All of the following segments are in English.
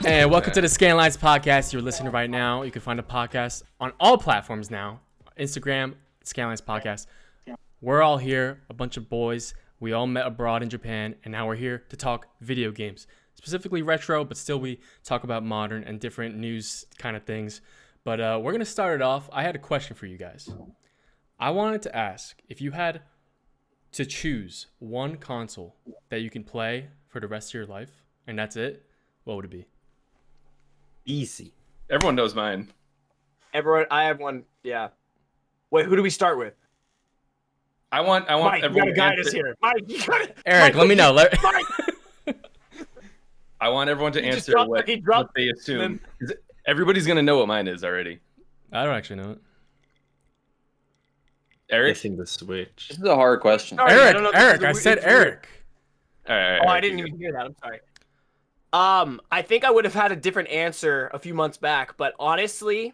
And welcome to the SCANLINES podcast. You're listening right now. You can find the podcast on all platforms now. Instagram, SCANLINES podcast. We're all here, a bunch of boys. We all met abroad in Japan, and now we're here to talk video games. Specifically retro, but still we talk about modern and different news kind of things. But we're going to start it off. I had a question for you guys. I wanted to ask, if you had to choose one console that you can play for the rest of your life, and that's it, what would it be? Easy. Everyone knows mine. I have one. Yeah. Wait, who do we start with? I want Mike, everyone you gotta guide us here. Mike, you gotta. Eric, let me know. I want everyone to answer what they assume. Everybody's gonna know what mine is already. I don't actually know it. Eric? I think the Switch. This is a hard question. Sorry, Eric, I said Eric. All right, I didn't even hear that. I'm sorry. I think I would have had a different answer a few months back, but honestly,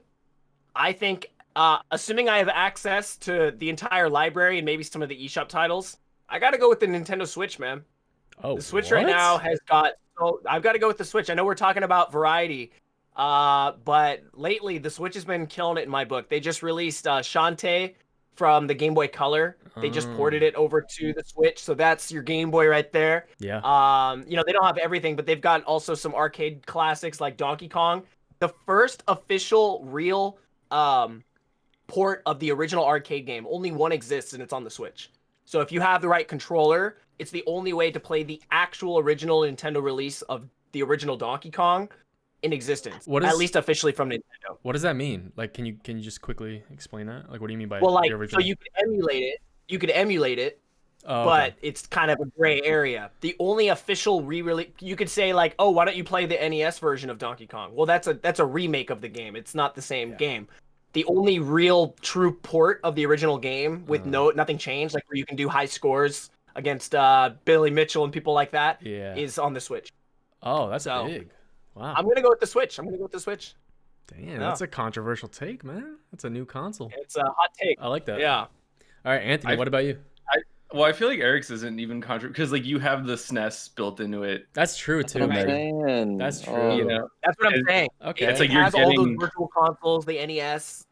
I think, assuming I have access to the entire library and maybe some of the eShop titles, I gotta go with the Nintendo Switch, man. Oh, the Switch right now has got. So I've got to go with the Switch. I know we're talking about variety, but lately the Switch has been killing it in my book. They just released Shantae from the Game Boy Color. They just ported it over to the Switch, so that's your Game Boy right there. Yeah. They don't have everything, but they've got also some arcade classics like Donkey Kong. The first official real port of the original arcade game. Only one exists, and it's on the Switch. So if you have the right controller, it's the only way to play the actual original Nintendo release of the original Donkey Kong in existence. At least officially from Nintendo. What does that mean? Like, can you just quickly explain that? Like, what do you mean by the original? So you could emulate it, Oh, but okay. it's kind of a gray area. The only official re-release, you could say like, oh, why don't you play the NES version of Donkey Kong? Well, that's a remake of the game. It's not the same game. The only real true port of the original game with nothing changed, like where you can do high scores against Billy Mitchell and people like that, is on the Switch. Oh, that's big. Wow. I'm gonna go with the Switch. Damn, that's a controversial take, man. That's a new console. It's a hot take. I like that. Yeah. All right, Anthony, what about you? I feel like Eric's isn't even controversial because like you have the SNES built into it. That's true too, man. That's true. Oh. You know, that's what I'm saying. Okay. It's like it you're has getting all those virtual consoles, the NES.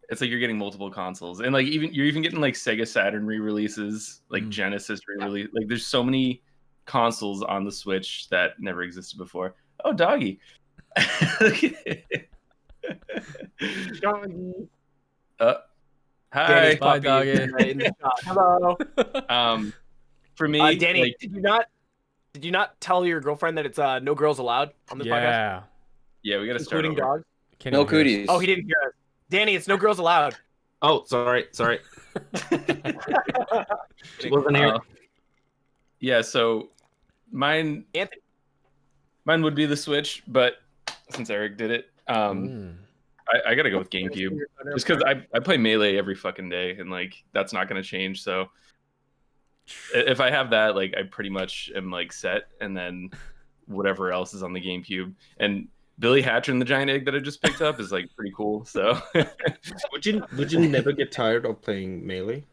It's like you're getting multiple consoles, and like you're even getting like Sega Saturn re-releases, like Genesis re-release. Like there's so many consoles on the Switch that never existed before. Oh, doggy. Hi, bye, doggy. Hello. For me, Danny, like, did you not tell your girlfriend that it's no girls allowed on this podcast? Yeah, we gotta start including over. dogs. No cooties. Oh, he didn't hear us. Danny, it's no girls allowed. Oh, sorry. Wasn't here. Yeah, so mine would be the Switch, but since Eric did it, I gotta go with GameCube. Just because I play Melee every fucking day, and like that's not gonna change. So if I have that, like I pretty much am like set, and then whatever else is on the GameCube. And Billy Hatcher and the Giant Egg that I just picked up is like pretty cool. So would you never get tired of playing Melee?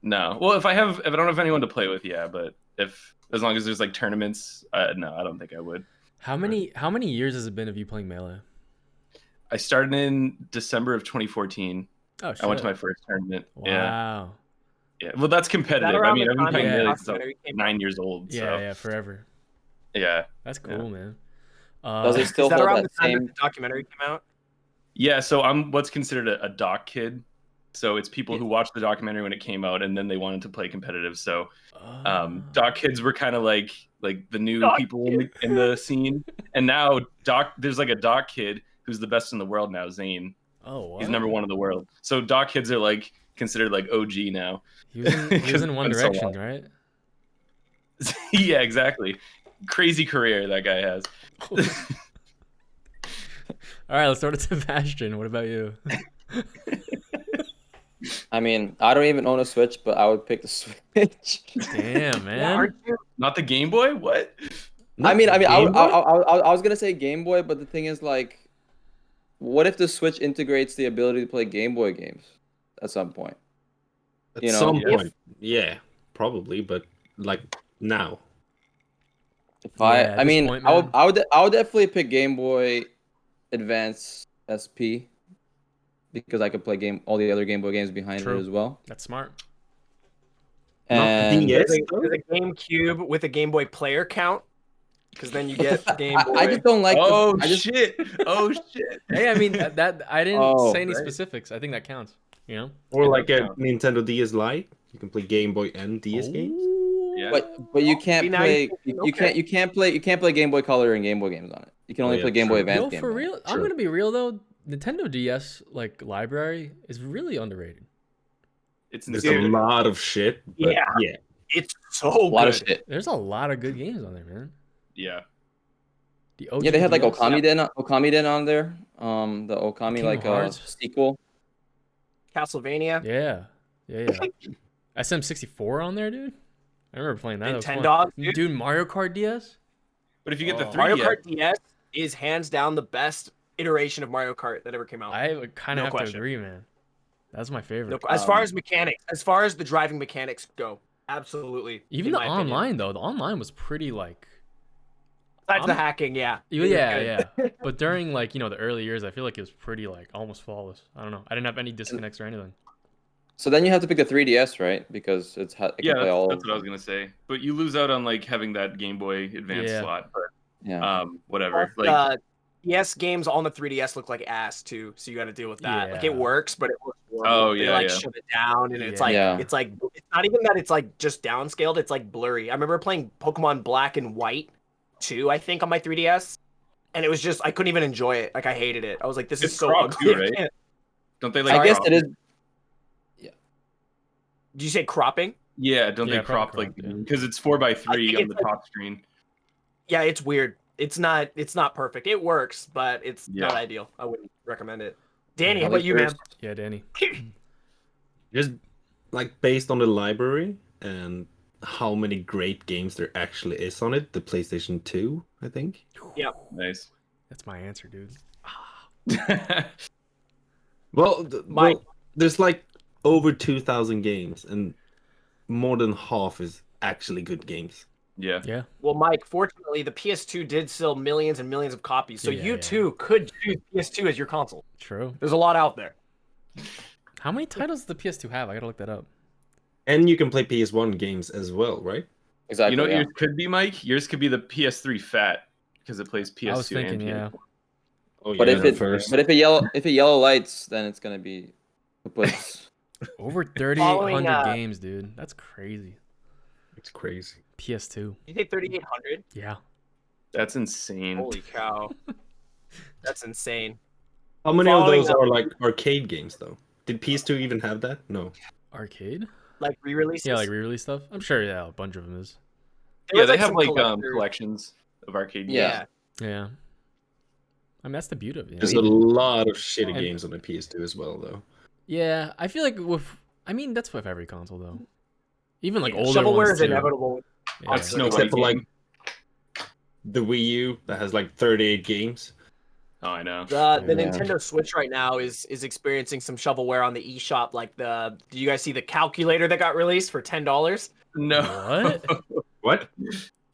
No. Well, if I don't have anyone to play with, yeah. But as long as there's like tournaments, no, I don't think I would. How many years has it been of you playing Melee? I started in December of 2014. Oh, shit. I went to my first tournament. Wow. Yeah. Well, that's competitive. I mean, I've been playing Melee since I was 9 years old. So. Yeah, forever. Yeah. That's cool, man. Does it still hold that the time same the documentary came out? Yeah, so I'm what's considered a doc kid. So it's people who watched the documentary when it came out, and then they wanted to play competitive. So doc kids were kind of like the new people in the scene. And now there's like a doc kid who's the best in the world now, Zane. Oh, wow. He's number one in the world. So doc kids are like considered like OG now. He was in One Direction, right? Yeah, exactly. Crazy career that guy has. All right, let's start with Sebastian. What about you? I mean, I don't even own a Switch, but I would pick the Switch. Damn, man. Not the Game Boy? What? I was gonna say Game Boy, but the thing is, like, what if the Switch integrates the ability to play Game Boy games at some point? At some point, yeah, probably, but like now. If Yeah, at I this mean, point, I would, man. I would definitely pick Game Boy Advance SP because I could play all the other Game Boy games behind True. it as well. That's smart. Not And DS. There's a GameCube with a Game Boy Player count, because then you get Game Boy. I just don't like. Oh I just, shit! Oh shit! Hey, I mean that I didn't Oh, say any right. specifics. I think that counts. You know. Or It like does a count. Nintendo DS Lite. You can play Game Boy and DS games. Yeah. but you can't now play. you can- You can't play Game Boy Color and Game Boy games on it. You can only yeah, play Game Boy true. Advance Yo, games. for on it. real, I'm True. gonna be real though. Nintendo DS like library is really underrated. It's There's insane. a lot of shit. But Yeah. yeah. It's so A lot good. of shit. There's a lot of good games on there, man. Yeah. The OG Yeah, they had like DS, Okamiden on there. The Okami Kingdom like Hearts. sequel. Castlevania. Yeah. SM64 on there, dude. I remember playing that. That was fun. Nintendogs, dude. Mario Kart DS. But if you get the Oh. 3DS, Mario Kart DS is hands down the best iteration of Mario Kart that ever came out. I kind of No have question. to agree, man. That's my favorite. As far as mechanics, as far as the driving mechanics go, absolutely. Even in the my opinion. online though, the online was pretty like. Besides the I'm- hacking, yeah. It was Yeah. good. But during like the early years, I feel like it was pretty like almost flawless. I don't know. I didn't have any disconnects or anything. So then you have to pick the 3DS, right? Because it can yeah, play that's, all. that's what I was gonna say. But you lose out on like having that Game Boy Advance Yeah. slot. But Yeah. whatever. Plus, Like DS games on the 3DS look like ass too, so you got to deal with that. Like it Yeah. works, but it looks horrible. Oh, They yeah, like yeah. shut it down, and it's like Yeah. it's not even that it's like just downscaled. It's like blurry. I remember playing Pokemon Black and White 2, I think, on my 3DS, and it was just I couldn't even enjoy it. Like I hated it. I was like, this It's is so cropped ugly. too, right? I can't- don't they like? I guess crop it is. Did you say cropping? Yeah, don't Yeah, they crop probably like cropped, yeah. because it's 4:3 think on it's the like- top screen. Yeah, it's weird. It's not perfect. It works, but it's not Yeah. ideal. I wouldn't recommend it. Danny, Yeah, how about you, man? Yeah, Danny. Just like based on the library and how many great games there actually is on it, the PlayStation 2, I think. Nice. That's my answer, dude. Well, Mike. there's like over 2,000 games, and more than half is actually good games. yeah. Yeah. Well, Mike, fortunately, the PS2 did sell millions and millions of copies, so Yeah, you yeah. too could choose PS2 as your console. True. There's a lot out there. How many titles does the PS2 have? I gotta look that up. And you can play PS1 games as well, right? Exactly. You know what yeah. yours could be, Mike? Yours could be the PS3 Fat because it plays PS2 I was thinking, and yeah. PS4. Oh, But if the it yellow lights, then it's gonna be. It puts, Over 3,800 Following, games, dude. That's crazy. It's crazy. PS2. You say 3,800? Yeah. That's insane. Holy cow. That's insane. How many Following of those up- are like arcade games, though? Did PS2 even have that? No. Arcade? Like re-releases? Yeah, like re-release stuff. I'm sure. Yeah, a bunch of them is. There Yeah, was, they have some like collectors. collections of arcade games. Yeah. Yeah. I mean, that's the beauty of it. There's a lot of shitty And- games on the PS2 as well, though. Yeah, I feel like I mean, that's with every console though. Even like Yeah, older shovelware ones is too. inevitable. Yeah. On Snow Except White for like game. the Wii U that has like 38 games. Oh, I know. The Yeah. Nintendo Switch right now is experiencing some shovelware on the eShop. Like do you guys see the calculator that got released for $10? No. What? What?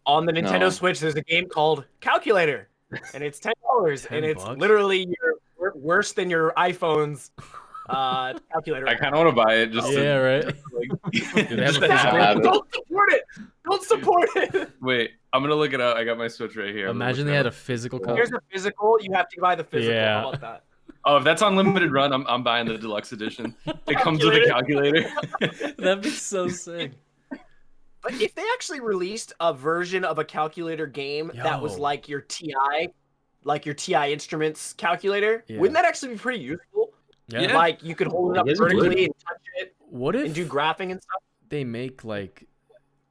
On the Nintendo No. Switch, there's a game called Calculator, and it's $10, and it's $10? literally worse than your iPhone's calculator. I kind of want to buy it just Yeah, right. like, Do they have a just to physical? have it. Don't support it. Don't support it. Wait, I'm gonna look it up. I got my Switch right here. I'm gonna Imagine look they it had a up. physical Here's copy. a physical. You have to buy the physical. Yeah. How about that? Oh, if that's on limited run, I'm buying the deluxe edition. It comes with a calculator. That'd be so sick. But if they actually released a version of a calculator game that was Yo. like your TI Instruments calculator, Yeah. wouldn't that actually be pretty useful? Yeah. Yeah. Like you could hold it up Yes, it would. vertically and touch it What and if do graphing and stuff. they make like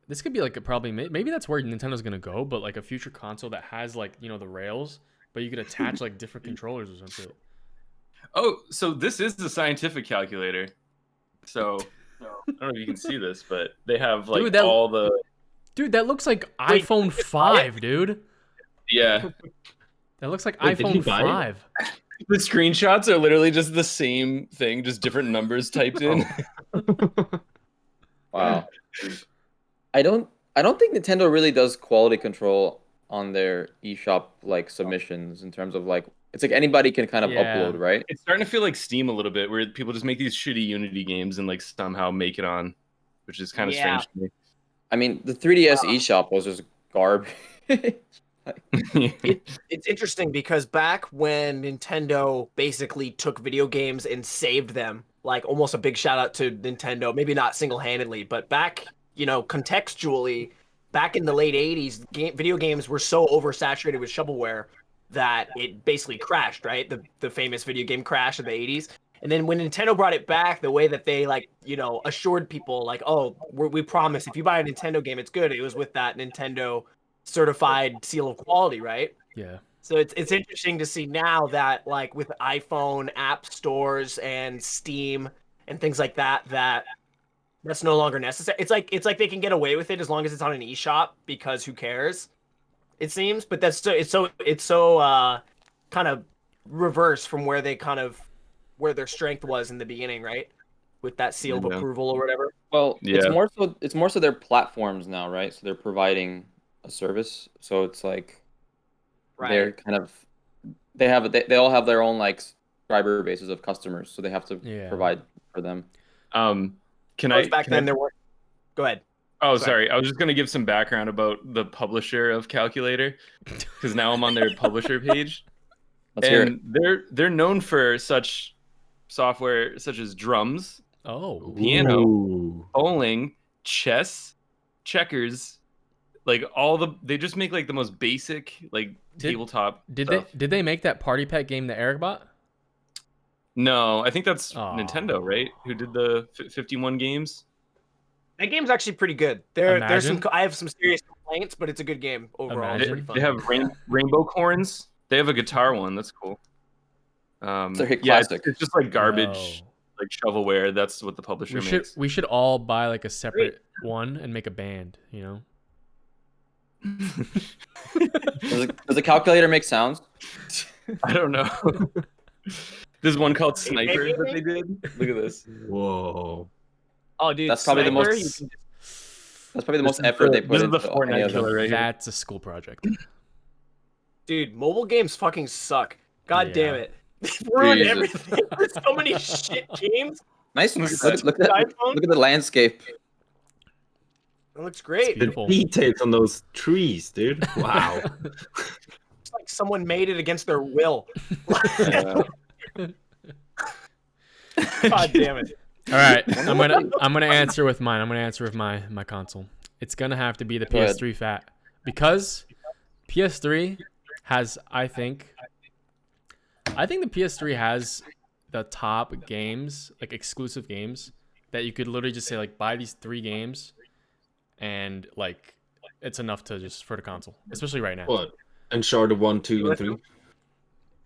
this could be like a probably maybe that's where Nintendo's gonna go, but like a future console that has like the rails, but you could attach like different controllers or something. Oh, so this is the scientific calculator. So I don't know if you can see this, but they have like Dude, that- all the Dude, that looks like Wait, iPhone 5, dude. yeah. That looks like Wait, did you iPhone buy it? 5. The screenshots are literally just the same thing, just different numbers typed in. wow. I don't think Nintendo really does quality control on their eShop like submissions in terms of like it's like anybody can kind of upload, right? It's starting to feel like Steam a little bit, where people just make these shitty Unity games and like somehow make it on, which is kind of strange to me. I mean, the 3DS eShop was just garbage. It's interesting because back when Nintendo basically took video games and saved them, like almost a big shout out to Nintendo, maybe not single-handedly, but back, contextually, back in the late 80s, video games were so oversaturated with shovelware that it basically crashed, right? The famous video game crash of the 80s. And then when Nintendo brought it back, the way that they assured people like, oh, we promise if you buy a Nintendo game, it's good. It was with that Nintendo certified seal of quality, right? Yeah. So it's interesting to see now that like with iPhone app stores and Steam and things like that, that's no longer necessary. It's like they can get away with it as long as it's on an eShop because who cares? It seems, but it's so kind of reverse from where their strength was in the beginning, right? With that seal of approval or whatever. Well, it's more so their platforms now, right? So they're providing a service. So it's like they're kind of they all have their own like subscriber bases of customers, so they have to provide for them. Then there were. Go ahead. Oh, sorry. I was just gonna give some background about the publisher of Calculator, because now I'm on their publisher page, and they're known for such software such as drums, piano, bowling, chess, checkers, like they just make like the most basic like tabletop. Did they make that Party Pet game that Eric bought? No, I think that's Nintendo, right? Who did the 51 games? That game's actually pretty good. There's some. I have some serious complaints, but it's a good game overall. It's pretty fun. They have rainbow corns. They have a guitar one. That's cool. It's a classic. It's just like garbage, like shovelware. That's what the publisher makes. We should all buy like a separate one and make a band. Does the calculator make sounds? I don't know. There's one called Sniper that they did. Look at this. Whoa. Oh, dude, that's probably the most effort they put into the Fortnite killer right here. That's a school project. Dude, mobile games fucking suck. God damn it. They've ruined everything. There's so many shit games. Nice. Look at the landscape. It looks great. The details on those trees, dude. Wow. It's like someone made it against their will. God damn it. All right, I'm gonna answer with mine. I'm gonna answer with my console. It's gonna have to be the PS3 fat, because PS3 has I think the PS3 has the top games, like exclusive games, that you could literally just say like buy these 3 games, and like it's enough to just for the console, especially right now. What? Uncharted 1, 2, and 3.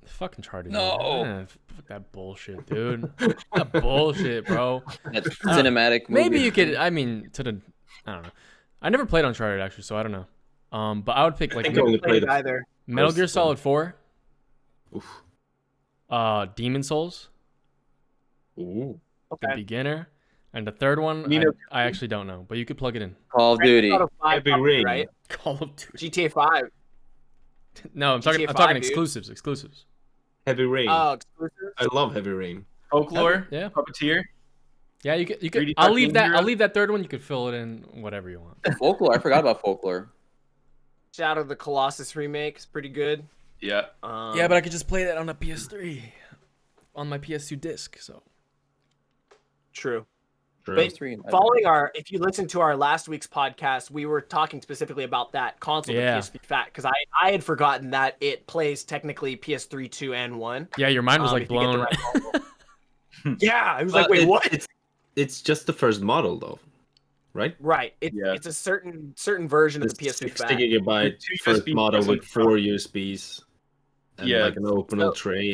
Fucking Uncharted. No. Fuck that bullshit, dude. That bullshit, bro. That's cinematic movie. Maybe you could. I mean, I don't know. I never played Uncharted actually, so I don't know. But I would pick like Metal Gear Solid 4. Oof. Demon Souls. Ooh. The beginner. And the third one, I actually don't know, but you could plug it in. Call of Duty. Heavy Rain. Right? Call of Duty. GTA 5. No, I'm talking exclusives. Exclusives. Heavy Rain. Oh, exclusives. I love Heavy Rain. Folklore. Yeah. Puppeteer. Yeah, you could. I'll leave that third one. You could fill it in whatever you want. Folklore. I forgot about Folklore. Shadow of the Colossus remake is pretty good. Yeah. Yeah, but I could just play that on a PS3, on my PS2 disc. So. True. But if you listen to our last week's podcast, we were talking specifically about that console, the PS3 fat, because I had forgotten that it plays technically PS3, 2, and 1. Yeah, your mind was like blown. Yeah, I was like, wait, what? It's just the first model, though, right? Right. It's a certain version of the PS3 fat. 60 gigabyte first model with 4 USBs. And like an openable tray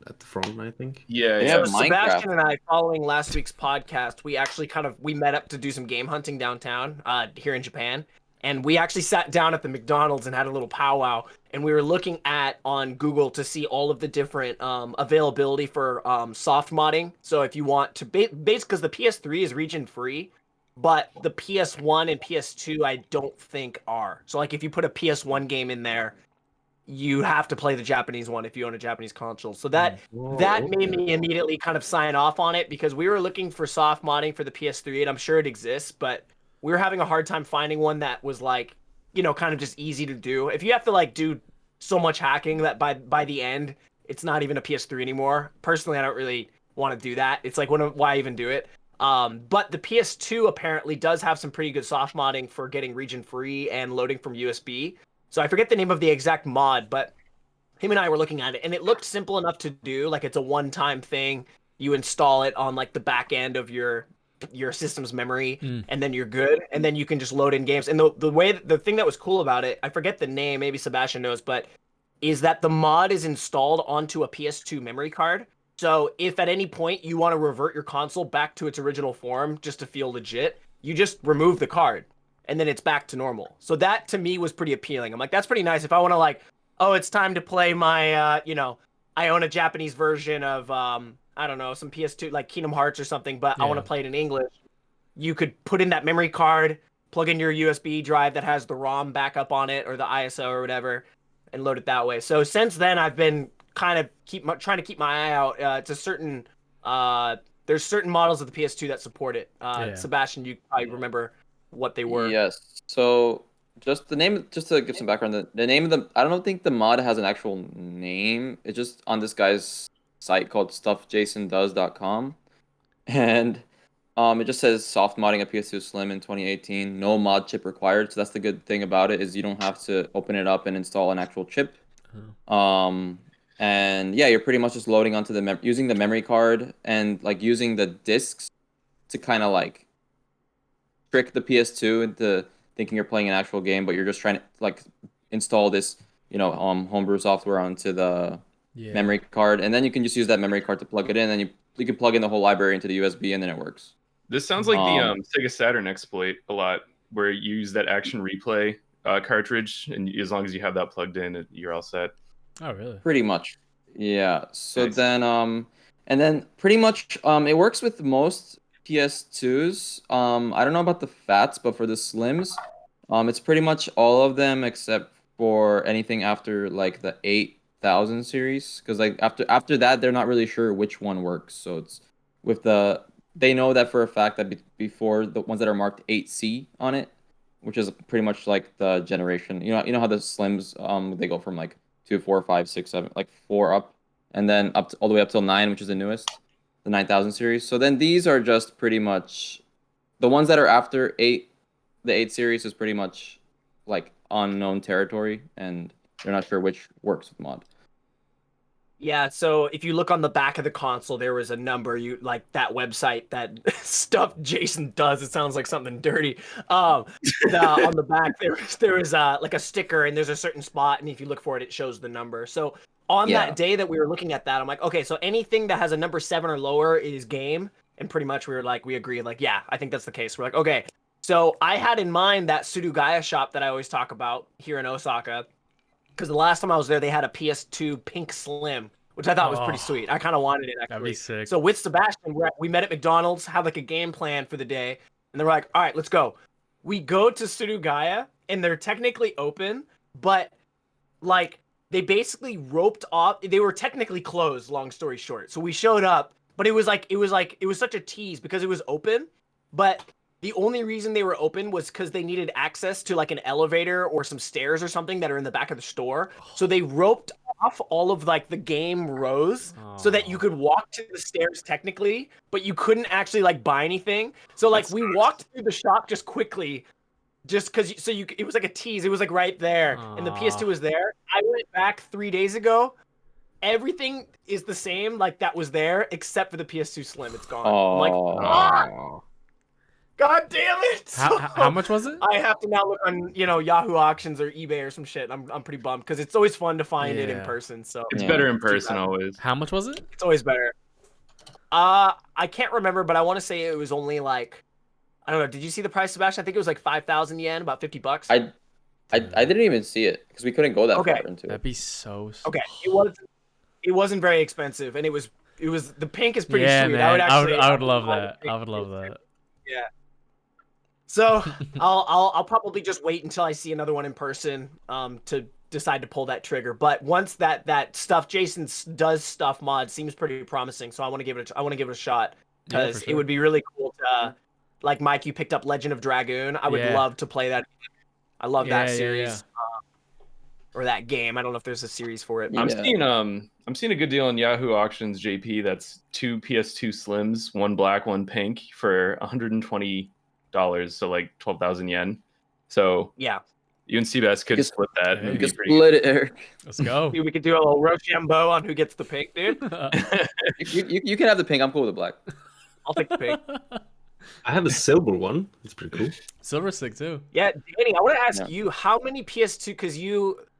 at the front, I think. Yeah. So Sebastian and I, following last week's podcast, we actually we met up to do some game hunting downtown here in Japan. And we actually sat down at the McDonald's and had a little powwow. And we were looking on Google to see all of the different availability for soft modding. So if you want to, because the PS3 is region free, but the PS1 and PS2 I don't think are. So like if you put a PS1 game in there, you have to play the Japanese one if you own a Japanese console. So that made me immediately kind of sign off on it, because we were looking for soft modding for the PS3, and I'm sure it exists, but we were having a hard time finding one that was like, you know, kind of just easy to do. If you have to like do so much hacking that by the end it's not even a PS3 anymore. Personally, I don't really want to do that. It's like, why even do it? But the PS2 apparently does have some pretty good soft modding for getting region free and loading from USB. So I forget the name of the exact mod, but him and I were looking at it, and it looked simple enough to do. Like, it's a one-time thing. You install it on like the back end of your system's memory, and then you're good. And then you can just load in games. And the thing that was cool about it, I forget the name, maybe Sebastian knows, but is that the mod is installed onto a PS2 memory card. So if at any point you want to revert your console back to its original form just to feel legit, you just remove the card, and then it's back to normal. So that to me was pretty appealing. I'm like, that's pretty nice. If I want to like, oh, it's time to play my, I own a Japanese version of, I don't know, some PS2, like Kingdom Hearts or something, but I want to play it in English. You could put in that memory card, plug in your USB drive that has the ROM backup on it or the ISO or whatever, and load it that way. So since then, I've been kind of trying to keep my eye out to certain, there's certain models of the PS2 that support it. Sebastian, you probably remember what they were. Yes. So just the name, just to give some background, the name of the, I don't think the mod has an actual name. It's just on this guy's site called stuffjasondoes.com. And it just says soft modding a PS2 Slim in 2018. No mod chip required. So that's the good thing about it, is you don't have to open it up and install an actual chip. And yeah, you're pretty much just loading onto the using the memory card and like using the discs to kind of like trick the PS2 into thinking you're playing an actual game, but you're just trying to like install this, homebrew software onto the memory card, and then you can just use that memory card to plug it in, and you can plug in the whole library into the USB, and then it works. This sounds like the Sega Saturn exploit a lot, where you use that action replay cartridge, and as long as you have that plugged in, you're all set. Oh, really? Pretty much, yeah. So Nice. then, and then pretty much, it works with most PS2s. I don't know about the Fats, but for the Slims, it's pretty much all of them except for anything after like the 8000 series, because like after that they're not really sure which one works. So it's with they know that for a fact that before the ones that are marked 8C on it, which is pretty much like the generation. You know how the Slims they go from like 2, 4, 5, 6, 7, like 4 up, and then all the way up till 9, which is the newest, the 9000 series. So then these are just pretty much the ones that are after 8. The 8 series is pretty much like unknown territory, and they're not sure which works with mod. Yeah, so if you look on the back of the console, there was a number, like that website that stuff Jason does. It sounds like something dirty. On the back, there was like a sticker, and there's a certain spot, and if you look for it, it shows the number. So on that day that we were looking at that, I'm like, okay, so anything that has a number 7 or lower is game, and pretty much we agreed, like, yeah, I think that's the case. We're like, okay. So I had in mind that Gaia shop that I always talk about here in Osaka, because the last time I was there, they had a PS2 Pink Slim, which I thought was pretty sweet. I kind of wanted it, actually. That'd be sick. So with Sebastian, we met at McDonald's, had like a game plan for the day, and they're like, all right, let's go. We go to Gaia, and they're technically open, but like they basically roped off. They were technically closed, long story short. So we showed up, but it was such a tease because it was open, but the only reason they were open was because they needed access to like an elevator or some stairs or something that are in the back of the store. So they roped off all of like the game rows so that you could walk to the stairs technically, but you couldn't actually like buy anything. So like we walked through the shop just quickly, just because it was like a tease. It was like right there, and the PS2 was there. I went back 3 days ago. Everything is the same, like that was there, except for the PS2 Slim. It's gone. I'm like, God damn it! How much was it? I have to now look on, Yahoo Auctions or eBay or some shit. I'm pretty bummed because it's always fun to find it in person. So it's better in person always. How much was it? It's always better. I can't remember, but I want to say it was only like, I don't know. Did you see the price, Sebastian? I think it was like 5,000 yen, about $50. I didn't even see it because we couldn't go that far into it. That'd be so. Okay, it wasn't very expensive, and it was the pink is pretty sweet. Man, I would love that. I would love that. Yeah. So I'll probably just wait until I see another one in person to decide to pull that trigger. But once that stuff Jason does stuff mod seems pretty promising, so I want to give it a shot because it would be really cool to like Mike, you picked up Legend of Dragoon. I would love to play that. I love that series or that game. I don't know if there's a series for it. I'm seeing a good deal on Yahoo Auctions, JP. That's 2 PS2 Slims, one black, one pink, for $120, so like 12,000 yen. So yeah, you and Sebastian could split that. You could split it, Eric. Let's go. We could do a little Rochambeau on who gets the pink, dude. You can have the pink. I'm cool with the black. I'll take the pink. I have a silver one. It's pretty cool. Silver stick too. Yeah, Danny, I want to ask you how many PS2, because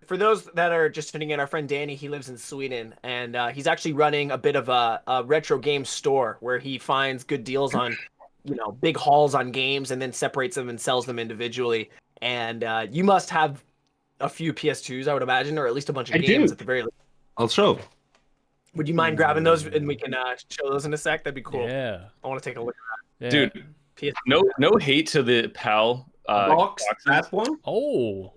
for those that are just tuning in, our friend Danny, he lives in Sweden, and he's actually running a bit of a retro game store where he finds good deals on, big hauls on games and then separates them and sells them individually. And you must have a few PS2s, I would imagine, or at least a bunch of games at the very least. I'll show. Would you mind grabbing those and we can show those in a sec? That'd be cool. Yeah. I want to take a look at Yeah. Dude, PS2. no hate to the PAL Boxes. boxes. That one? Oh.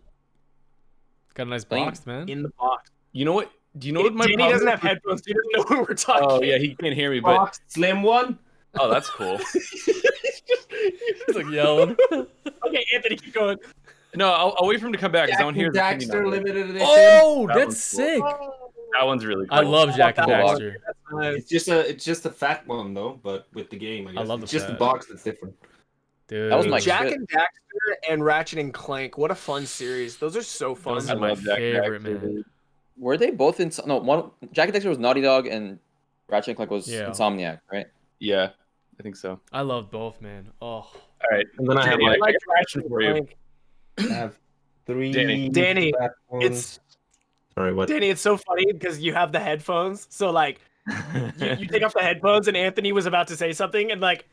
Got a nice box, man. In the box. You know what? Do you know what my Danny problem doesn't is have headphones. He doesn't know what we're talking. Oh yeah, he can't hear me, but Box, slim one. oh, that's cool. He's like yelling. Okay, Anthony, keep going. No, I'll wait for him to come back because I want to hear his opinion on it. limited edition. Oh, That that's one's sick. That one's really cool. I love Jack and That one. Daxter. It's just a fat one though, but with the game, I guess. love the it's just the fat. box that's different. Dude. That was my Jack shit. and Daxter and Ratchet and Clank. What a fun series. Those are so fun. Those I are my love Jack favorite, Daxter. man. Were they both in? No, one. Jack and Dexter was Naughty Dog, and Ratchet and Clank was Yeah. Insomniac, right? Yeah, I think so. I love both, man. Oh. All right, And then I have Danny, I like, like got a Ratchet question and for you. Clank. I have 3 Danny, fat ones. It's Sorry, what? Danny. It's so funny because you have the headphones. So like, you take off the headphones, and Anthony was about to say something, and like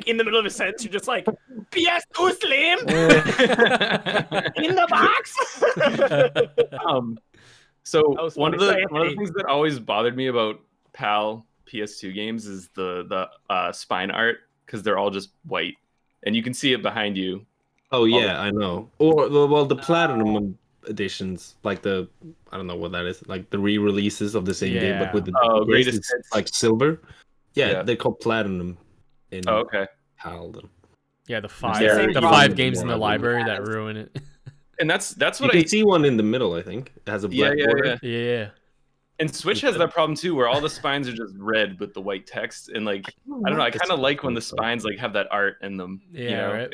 in the middle of a sentence, you're just like, PS2 Slim in the box. So That was one of funny. the things that always bothered me about PAL PS2 games is the spine art, because they're all just white, and you can see it behind you. Oh yeah, I know. Or well, the platinum editions, like I don't know what that is, like the re-releases of the same game, but with the greatest it's hits. like silver. Yeah, Yeah. they're called platinum in Oh, okay. PAL. Then. Yeah, the Yeah, five same the problem. 5 games in the library that ruin it. And that's You what can see one in the middle. I think it has a black border. Yeah. And Switch has that problem too, where all the spines are just red with the white text, and like I don't know, I kind of like when the spines like have that art in them. Yeah, right.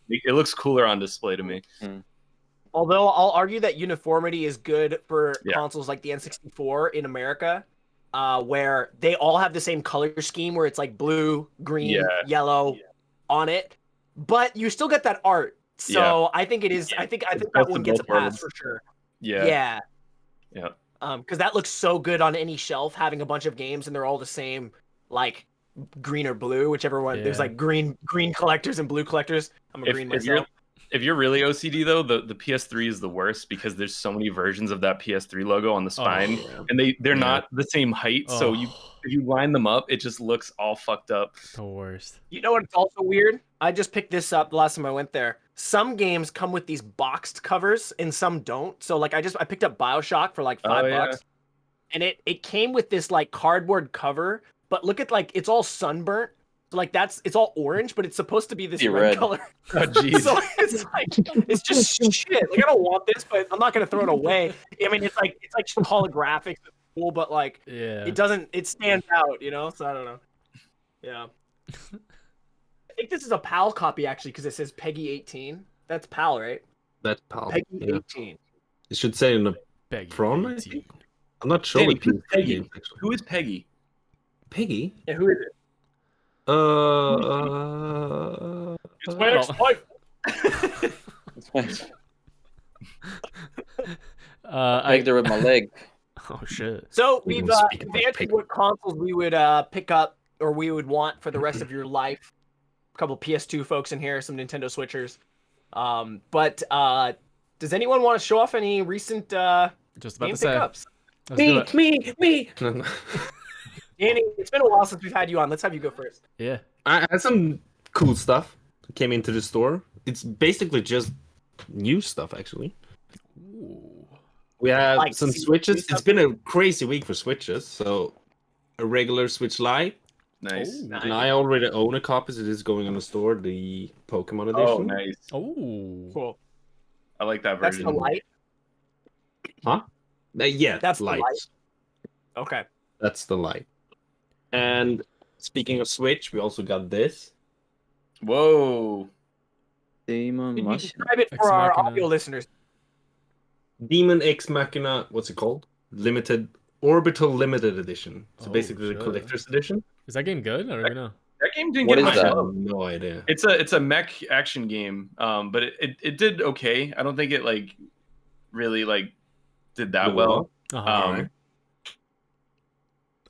It looks cooler on display to me. Although I'll argue that uniformity is good for Yeah. consoles like the N64 in America, where they all have the same color scheme, where it's like blue, green, yellow on it, but you still get that art. So I think it is. I think that one gets a pass for sure. Yeah. Because that looks so good on any shelf, having a bunch of games and they're all the same, like green or blue, whichever one. There's Yeah. like green collectors and blue collectors. I'm a green myself. If you're really OCD though, the PS3 is the worst because there's so many versions of that PS3 logo on the spine, and they're not the same height. So if you line them up, it just looks all fucked up. The worst. You know what's also weird? I just picked this up the last time I went there. Some games come with these boxed covers and some don't. So like I picked up BioShock for like $5, and it came with this like cardboard cover. But look at like it's all sunburnt. So like it's all orange, but it's supposed to be this red color. Oh jeez. So it's like it's just shit. Like I don't want this, but I'm not gonna throw it away. I mean, it's like holographic, it's cool, but like it doesn't. It stands out, you know. So I don't know. Yeah. I think this is a PAL copy actually because it says Peggy 18. That's PAL, right? That's PAL. Peggy Yeah. 18. It should say in the Peggy. front. I think. I'm not sure Danny, what who's Peggy Peggy? is actually. Who is Peggy? Peggy? Yeah, who is it? It's my ex-wife. I Pegged her with my leg. Oh shit. So We we've can speak about answered Peggy. what consoles we would pick up or we would want for the rest of your life. A couple PS2 folks in here, some Nintendo Switchers. But does anyone want to show off any recent Just about game to say. pickups? Let's do it. me. Danny, it's been a while since we've had you on. Let's have you go first. Yeah. I had some cool stuff. Came into the store. it's basically just new stuff actually. Ooh. We have Like some see Switches. stuff? It's been a crazy week for Switches. So a regular Switch Lite, Nice. Oh. and I already own a copy. So it is going on the store. The Pokemon edition. Oh, nice. Oh. Cool. I like that That's version. the light. Yeah, That's the Lite. Lite? Okay. That's the Lite. And speaking of Switch, we also got this. Whoa. Demon Can you Mushroom. describe it Ex for our Machina. audio listeners? Demon X Machina, what's it called? Orbital Limited Edition. So Oh, basically the shit. collector's edition. Is that game good? I don't even know. That game didn't What get is much that? I have love. no idea. It's a mech action game, but it did okay. I don't think it like really like did that well. Uh-huh. Um,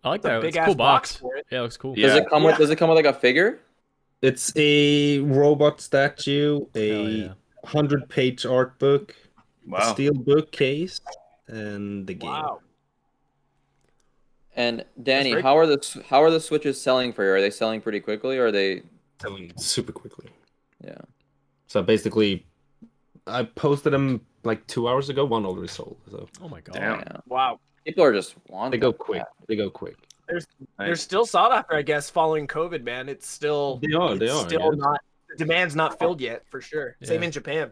I like It's a that. It's big a ass cool box box. for it. Yeah, it looks cool. Yeah. Does it come with like a figure? It's a robot statue, Hell a yeah. 100-page art book, a Wow. steel bookcase, and the game. Wow. And Danny, very how are the Switches selling for you? Are they selling pretty quickly, or are they? Selling super quickly. Yeah. So basically, I posted them like 2 hours ago. One already sold. So Oh my god. Damn. Yeah. Wow. People are just wanting. they go quick. They go quick. They're still sought after, I guess, following COVID, man. It's still They are. They it's are. still yeah. not the demand's not filled yet for sure. Same Yeah. in Japan.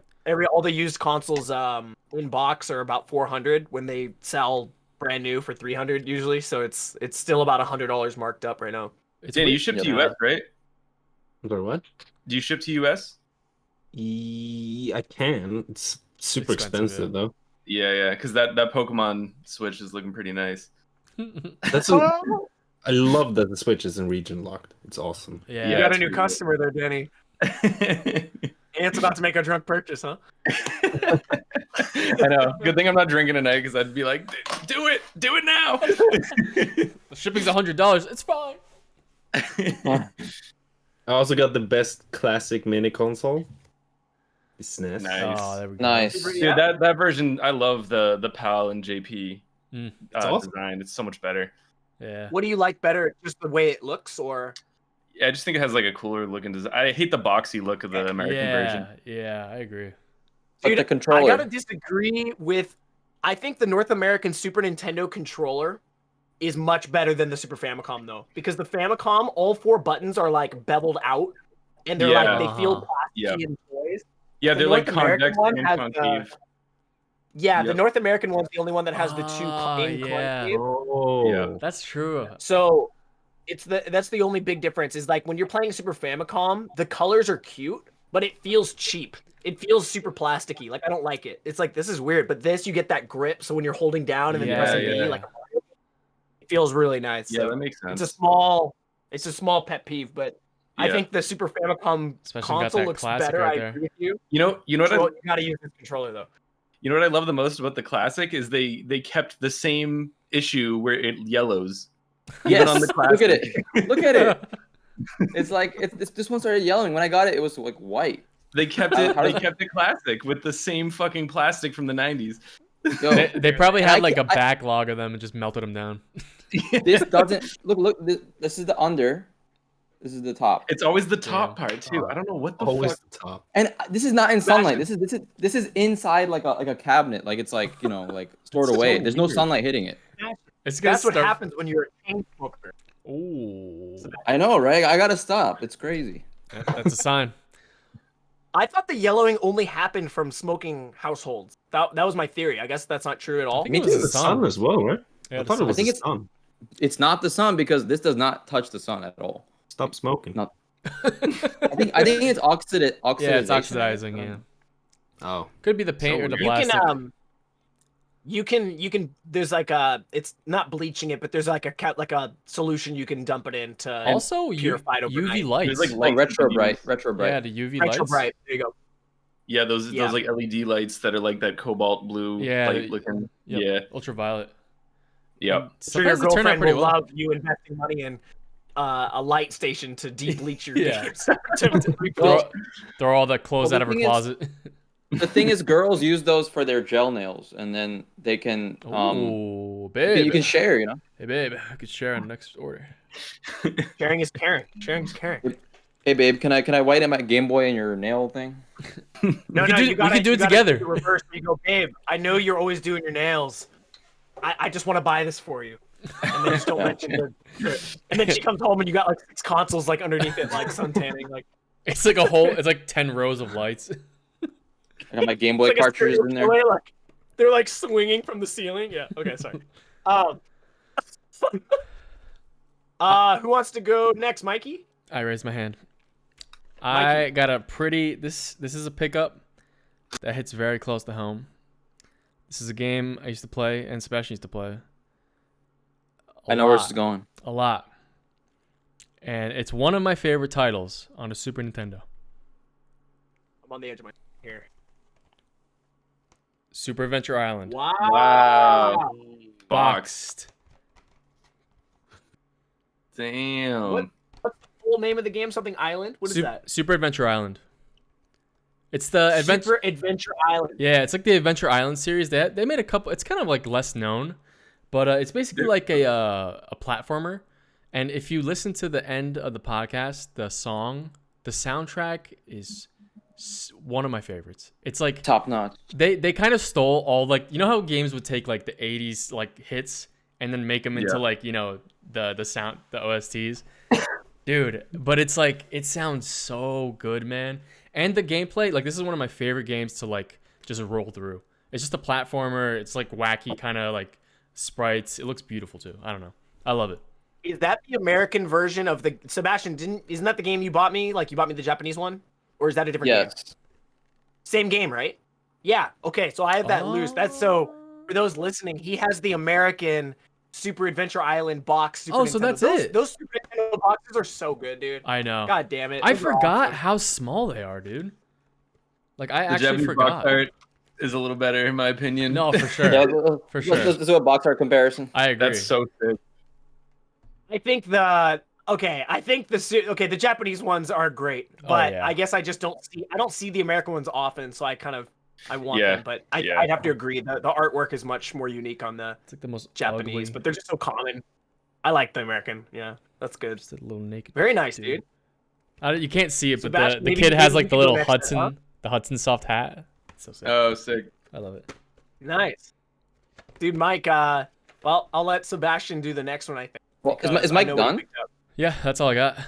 All the used consoles in box are about 400 when they sell brand new for 300 usually. So it's still about $100 marked up right now. It's Danny, you weird. ship to Yeah. US, right? Sorry, what? Do you ship to US? I can. It's super Expensive, expensive though. Yeah, because that Pokemon Switch is looking pretty nice. That's I love that the Switch isn't region locked. It's awesome. yeah. You Yeah, got it's a new pretty good. customer there, Danny. Ant's about to make a drunk purchase, huh? I know. Good thing I'm not drinking tonight because I'd be like, do it now. The shipping's $100. It's fine. I also got the best classic mini console. The SNES. Nice. Oh, there we go. Nice. Dude, that version, I love the PAL and JP Mm. awesome. design. It's so much better. Yeah. What do you like better, just the way it looks, or Yeah, I just think it has like a cooler looking design. I hate the boxy look of the American version. Yeah, I agree. But Dude, the controller. I gotta disagree with. I think the North American Super Nintendo controller is much better than the Super Famicom, though, because the Famicom, all 4 buttons are like beveled out, and they're Yeah. like they feel Uh-huh. plasticky and toys. Yeah, The they're like North American convex one and has, concave. Yeah, the Yep. North American one's the only one that has the 2 Ah, in yeah. concave. Oh. Yeah. That's true. So that's the only big difference is like when you're playing Super Famicom, the colors are cute, but it feels cheap. It feels super plasticky. Like I don't like it. It's like this is weird, but this you get that grip. So when you're holding down and then Yeah, pressing B, yeah. like it feels really nice. Yeah, So that makes sense. it's a small pet peeve, but I Yeah. think the Super Famicom Especially got console that looks classic better. right I there. agree with you. You know what You gotta use this controller though. You know what I love the most about the classic is they kept the same issue where it yellows. Yes. on the Look at classic. it. Look at it. It's like this one started yelling. When I got it, it was like white. They kept How it. does They that- kept it classic with the same fucking plastic from the 90s. Yo, They probably And had I like a can't- backlog of them and just melted them down. this doesn't look. This is the under. This is the top. It's always the top Damn. part too. I don't know what the Always fuck. the top. And this is not in sunlight. This is inside like a cabinet. Like it's like like stored It's away. so There's no weird. sunlight hitting it. It's gonna That's what start... happens when you're a chain smoker. Ooh, I know, right? I gotta stop. It's crazy. that's a sign. I thought the yellowing only happened from smoking households. That was my theory. I guess that's not true at all. think Me it was too. the The sun as well, right? Yeah, I thought the it was I think the it's- sun. It's not the sun because this does not touch the sun at all. Stop smoking. Not- I think it's oxidization. Yeah, it's oxidizing. Yeah, Oh. could be the paint or the weird. plastic. You can there's like a it's not bleaching it, but there's like a solution you can dump it in to Also, purify it overnight. UV lights. There's, like, Oh, lights retro you can bright. use. Retro bright. Yeah, the UV retro lights. bright. There you go. Yeah, those Yeah. like LED lights that are like that cobalt blue Yeah, light the- looking. Yep. Yeah, Ultraviolet. yep. I'm sure your Sometimes they turn out girlfriend pretty will well. love you investing money in a light station to de-bleach your Yeah. games. To Throw, throw all the clothes Well, out of the her thing is- closet. The thing is, girls use those for their gel nails, and then they can Ooh, babe. you can share. You know. Hey, babe, I could share on next order. Sharing is caring. Sharing is caring. Hey babe, can I whiten my Game Boy in your nail thing? No, we could do it together. Do the reverse. You go, babe. I know you're always doing your nails. I just want to buy this for you. And then just don't mention it. And then she comes home and you got like 6 consoles like underneath it, like suntanning. Like It's like a whole. It's like 10 rows of lights. I got my Game Boy like cartridges in there. like, they're like swinging from the ceiling. Yeah. Okay. Sorry. Who wants to go next, Mikey? I raised my hand. Mikey. I got a pretty. This is a pickup that hits very close to home. This is a game I used to play and Sebastian used to play. I know where this is going. A lot. And it's one of my favorite titles on a Super Nintendo. I'm on the edge of my here. Super Adventure Island. Wow. Boxed. Damn. What's the full name of the game? Something Island? What is that? Super Adventure Island. It's the adventure. Super Adventure Island. Yeah, it's like the Adventure Island series. They made a couple. It's kind of like less known, but it's basically like a platformer. And if you listen to the end of the podcast, the soundtrack is one of my favorites. It's like Top notch. They kind of stole all, like, you know how games would take like the 80s like hits and then make them into like, you know, the sound, the OSTs. Dude, but it's like, it sounds so good, man. And the gameplay, like, this is one of my favorite games to like just roll through. It's just a platformer. It's like wacky kind of like sprites. It looks beautiful too. I don't know. I love it. Is that the American version of the Sebastian? Isn't that the game you bought me? Like, you bought me the Japanese one, or is that a different game? Yes. Same game, right? Yeah. Okay, so I have that loose. That's so for those listening, he has the American Super Adventure Island box. Super So Nintendo. that's those, it. Those Super Nintendo boxes are so good, dude. I know. God damn it! I Those are forgot awesome. how small they are, dude. Like, I The actually Japanese forgot. box art is a little better in my opinion. No, for sure. Yeah, For sure. Let's do a box art comparison. I agree. That's so sick. I think the Japanese ones are great, but yeah. I guess I just don't see the American ones often, so I want Yeah, them, but yeah. I'd have to agree the artwork is much more unique on the It's like the most Japanese, ugly, but they're just so common. I like the American. Yeah, that's good. just a little naked. Very nice, dude. You can't see it, but Sebastian, the maybe- kid has maybe like we the can little go next then, huh? the Hudson soft hat. It's so sick. Oh, sick. I love it. Nice, dude. Mike, well, I'll let Sebastian do the next one. I think. Well, because is I Mike know we done? picked up. Yeah, that's all I got.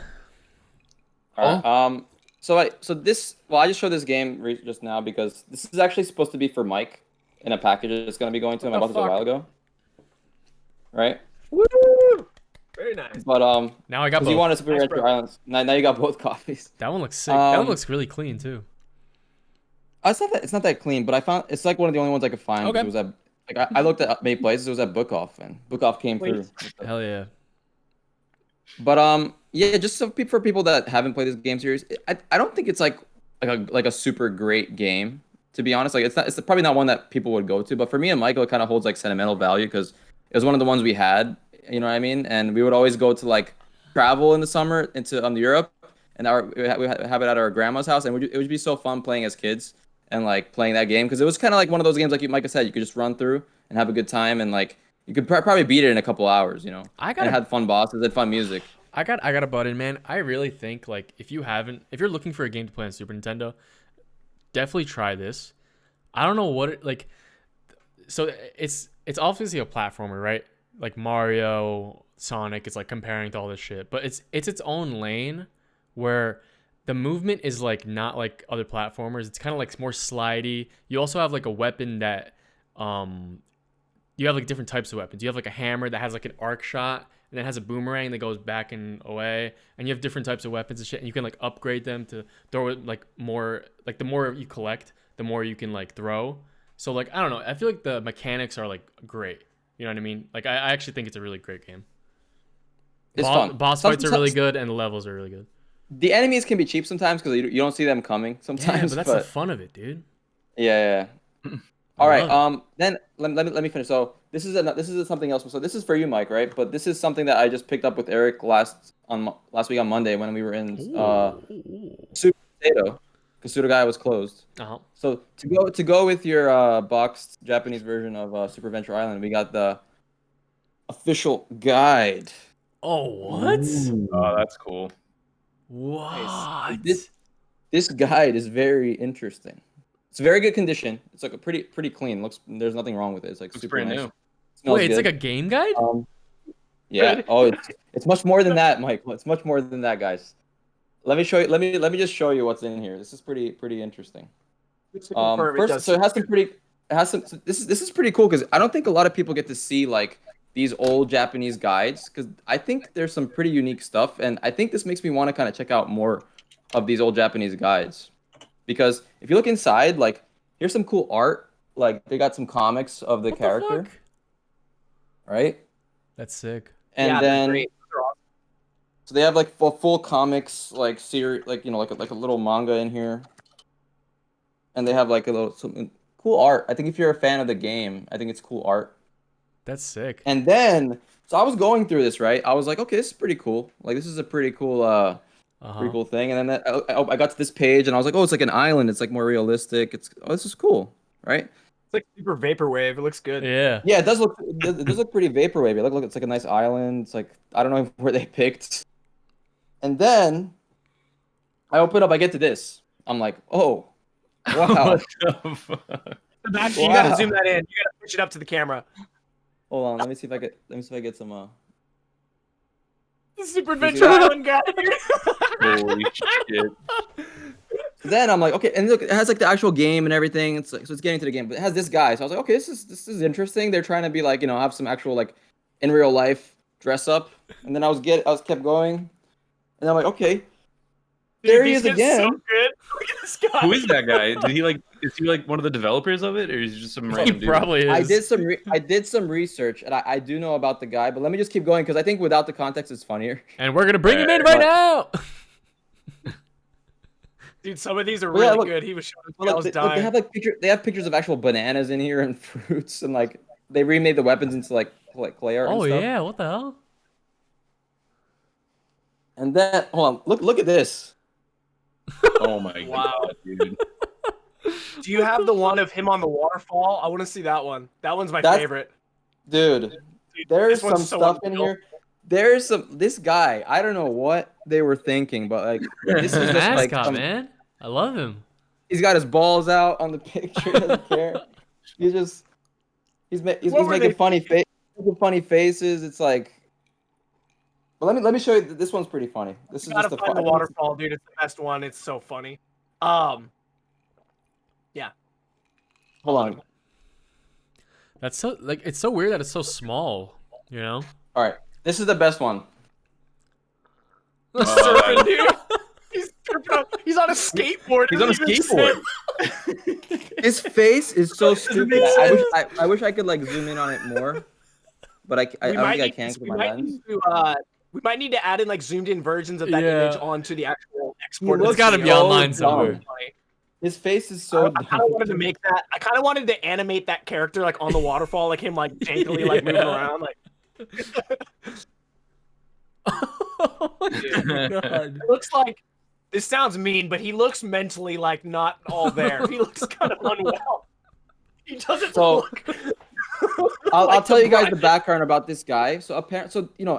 All right. I just showed this game just now because this is actually supposed to be for Mike in a package that's going to be going to him. I bought this a while ago. Right? Woo! Very nice. But Now I got because both. you wanted Super Nice, Adventure bro. Islands. Now you got both copies. That one looks sick. That one Um, looks really clean too. It's not that clean, but I found it's like one of the only ones I could find. Okay. It was at I looked at many places. It was at Book Off, and Book Off came Wait. through. Hell yeah. But yeah, just so for people that haven't played this game series, I don't think it's like a super great game, to be honest. Like it's probably not one that people would go to. But for me and Michael, it kind of holds like sentimental value because it was one of the ones we had. You know what I mean? And we would always go to like travel in the summer into Europe, and we have it at our grandma's house, and it would be so fun playing as kids and like playing that game because it was kind of like one of those games like Micah said, you could just run through and have a good time, and like you could probably beat it in a couple hours. You know, and it had fun bosses and fun music. I got a button, man. I really think like if you're looking for a game to play on Super Nintendo, definitely try this. I don't know what it like. So it's obviously a platformer, right? Like Mario, Sonic. It's like comparing to all this shit, but it's its own lane where the movement is like not like other platformers. It's kind of like more slidey. You also have like a weapon that you have like different types of weapons. You have like a hammer that has like an arc shot, and then has a boomerang that goes back and away. And you have different types of weapons and shit, and you can like upgrade them to throw it like more. Like the more you collect, the more you can like throw. So like I don't know. I feel like the mechanics are like great. You know what I mean? Like I actually think it's a really great game. It's fun. Boss fights are really good, and the levels are really good. The enemies can be cheap sometimes because you don't see them coming sometimes. Yeah, but that's the fun of it, dude. Yeah. All right. Then let me finish. So this is something else. So this is for you, Mike, right? But this is something that I just picked up with Eric last week on Monday when we were in Super Potato because Super Gaia was closed. Uh-huh. So to go with your boxed Japanese version of Super Adventure Island, we got the official guide. Oh, what? Oh, that's cool. What? This guide is very interesting. It's very good condition. It's like a pretty clean. There's nothing wrong with it. It's like super pretty nice. new. Smells Wait, it's good. like a game guide? Yeah. Oh, it's much more than that, Michael. It's much more than that, guys. Let me show you. Let me just show you what's in here. This is pretty interesting. First, so it has some pretty. It has some. This is pretty cool because I don't think a lot of people get to see like these old Japanese guides because I think there's some pretty unique stuff, and I think this makes me want to kind of check out more of these old Japanese guides because if you look inside, like here's some cool art. Like they got some comics of the What character, the fuck? right? That's sick. And yeah, then great. so they have like full comics, like series, like like a little manga in here, and they have like a little something cool art. I think if you're a fan of the game, I think it's cool art. That's sick. And then so I was going through this, right? I was like, okay, this is pretty cool. Like this is a pretty cool pretty cool thing. And then I got to this page and I was like, oh, it's like an island. It's like more realistic. This is cool, right? It's like super vaporwave. It looks good. Yeah. Yeah, it does look pretty vaporwave. Look, it's like a nice island. It's like I don't know where they picked. And then I open up, I get to this. I'm like, oh, wow. What the fuck? Sebastian, you gotta zoom that in. You gotta push it up to the camera. Hold on, let me see if I get some The Super Adventure Island guy. Holy shit. Then I'm like, okay, and look, it has like the actual game and everything. It's like, so it's getting to the game, but it has this guy. So I was like, okay, this is interesting. They're trying to be like, have some actual like in real life dress up. And then I was kept going, and I'm like, okay, there he is again. So good. Look at this guy. Who is that guy? Is he like one of the developers of it, or is he just some He random dude? probably is. I did some research, and I do know about the guy, but let me just keep going because I think without the context, it's funnier. And we're gonna bring him in right now. Dude, some of these are Well, yeah, really look- good. He was showing Well, I was look, dying. they have like they have pictures of actual bananas in here and fruits, and like they remade the weapons into like clay art. Oh and stuff. yeah, what the hell? And then hold on, look at this. Oh my Wow. god, dude. Do you have the one of him on the waterfall? I want to see that one. That one's my That's- favorite. Dude, Dude, there's this one's some so stuff in unreal. here. There's this guy. I don't know what they were thinking, but like this is just like Mascot, man. I love him. he's got his balls out on the picture. He doesn't care. He's What were making they funny faces. It's like, but let me show you. This one's pretty funny. This is You gotta just find the waterfall, dude. It's the best one. It's so funny. Hold on. That's so like it's so weird that it's so small. You know. All right, this is the best one. Surfing, dude. He's surfing on, he's on a skateboard. He's on a It doesn't even skateboard. fit. His face is so stupid. make I wish I could like zoom in on it more, but I don't think I can because of my lens. We might need to add in like zoomed in versions of that Yeah. image onto the actual export. looks It's gotta be so online dumb. somewhere. His face is so I kind of wanted to make that. I kind of wanted to animate that character like on the waterfall, like him like jankily like moving Yeah. around. Like Oh my god. it looks like this sounds mean, but he looks mentally like not all there. He looks kind of unwell. He doesn't So- look. I'll like tell you guys the Brian. background about this guy. So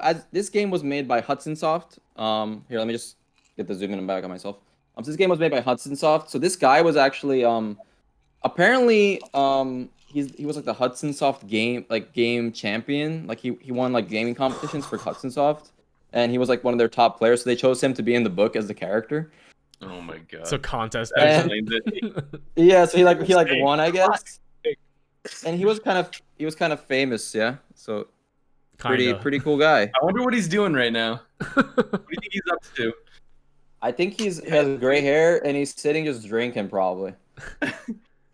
as this game was made by Hudson Soft. Here, let me just get the zoom in back on myself. So this game was made by Hudson Soft. So this guy was actually apparently he was like the Hudson Soft game champion. Like he won like gaming competitions for Hudson Soft, and he was like one of their top players. So they chose him to be in the book as the character. Oh my god. So contest. That based. explains it. Yeah, so he won, I guess. And he was kind of famous, yeah. So Kinda. pretty cool guy. I wonder what he's doing right now. What do you think he's up to? I think he has gray hair and he's sitting just drinking probably.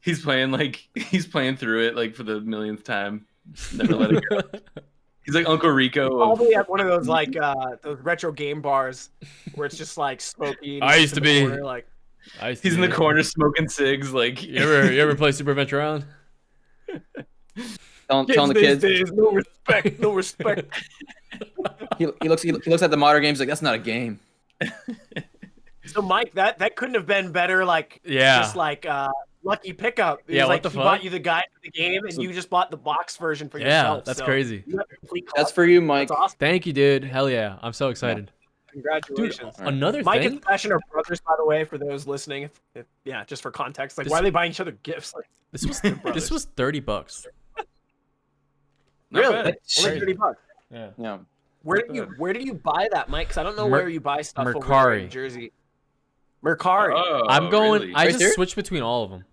He's playing through it like for the millionth time. Never let it go. He's like Uncle Rico. Probably at one of those like those retro game bars where it's just like smoky. and I he's used in to the be- corner, like He's in the corner smoking cigs. Like You ever play Super Adventure Island? Telling the kids kids. these days, no respect, no respect. He looks at the modern games like that's not a game. So Mike, that couldn't have been better. Like Yeah. just like lucky pickup. It Yeah, was what like the he fuck? bought you the guide for the game, and So- you just bought the box version for Yeah, yourself. that's so crazy. you have a complete That's cost. for you, Mike. That's awesome. Thank you, dude. Hell yeah. I'm so excited. Congratulations. Dude, another Mike thing. and Sebastian are brothers, by the way, for those listening. Yeah, just for context. Like, why are they buying each other gifts? Like, This was $30. Not really? bad. Only $30. Yeah. Yeah. Where do you buy that, Mike? Because I don't know where you buy stuff over Mercari. there in Jersey. Mercari. Oh, I'm going. really? I Right just there? switch between all of them.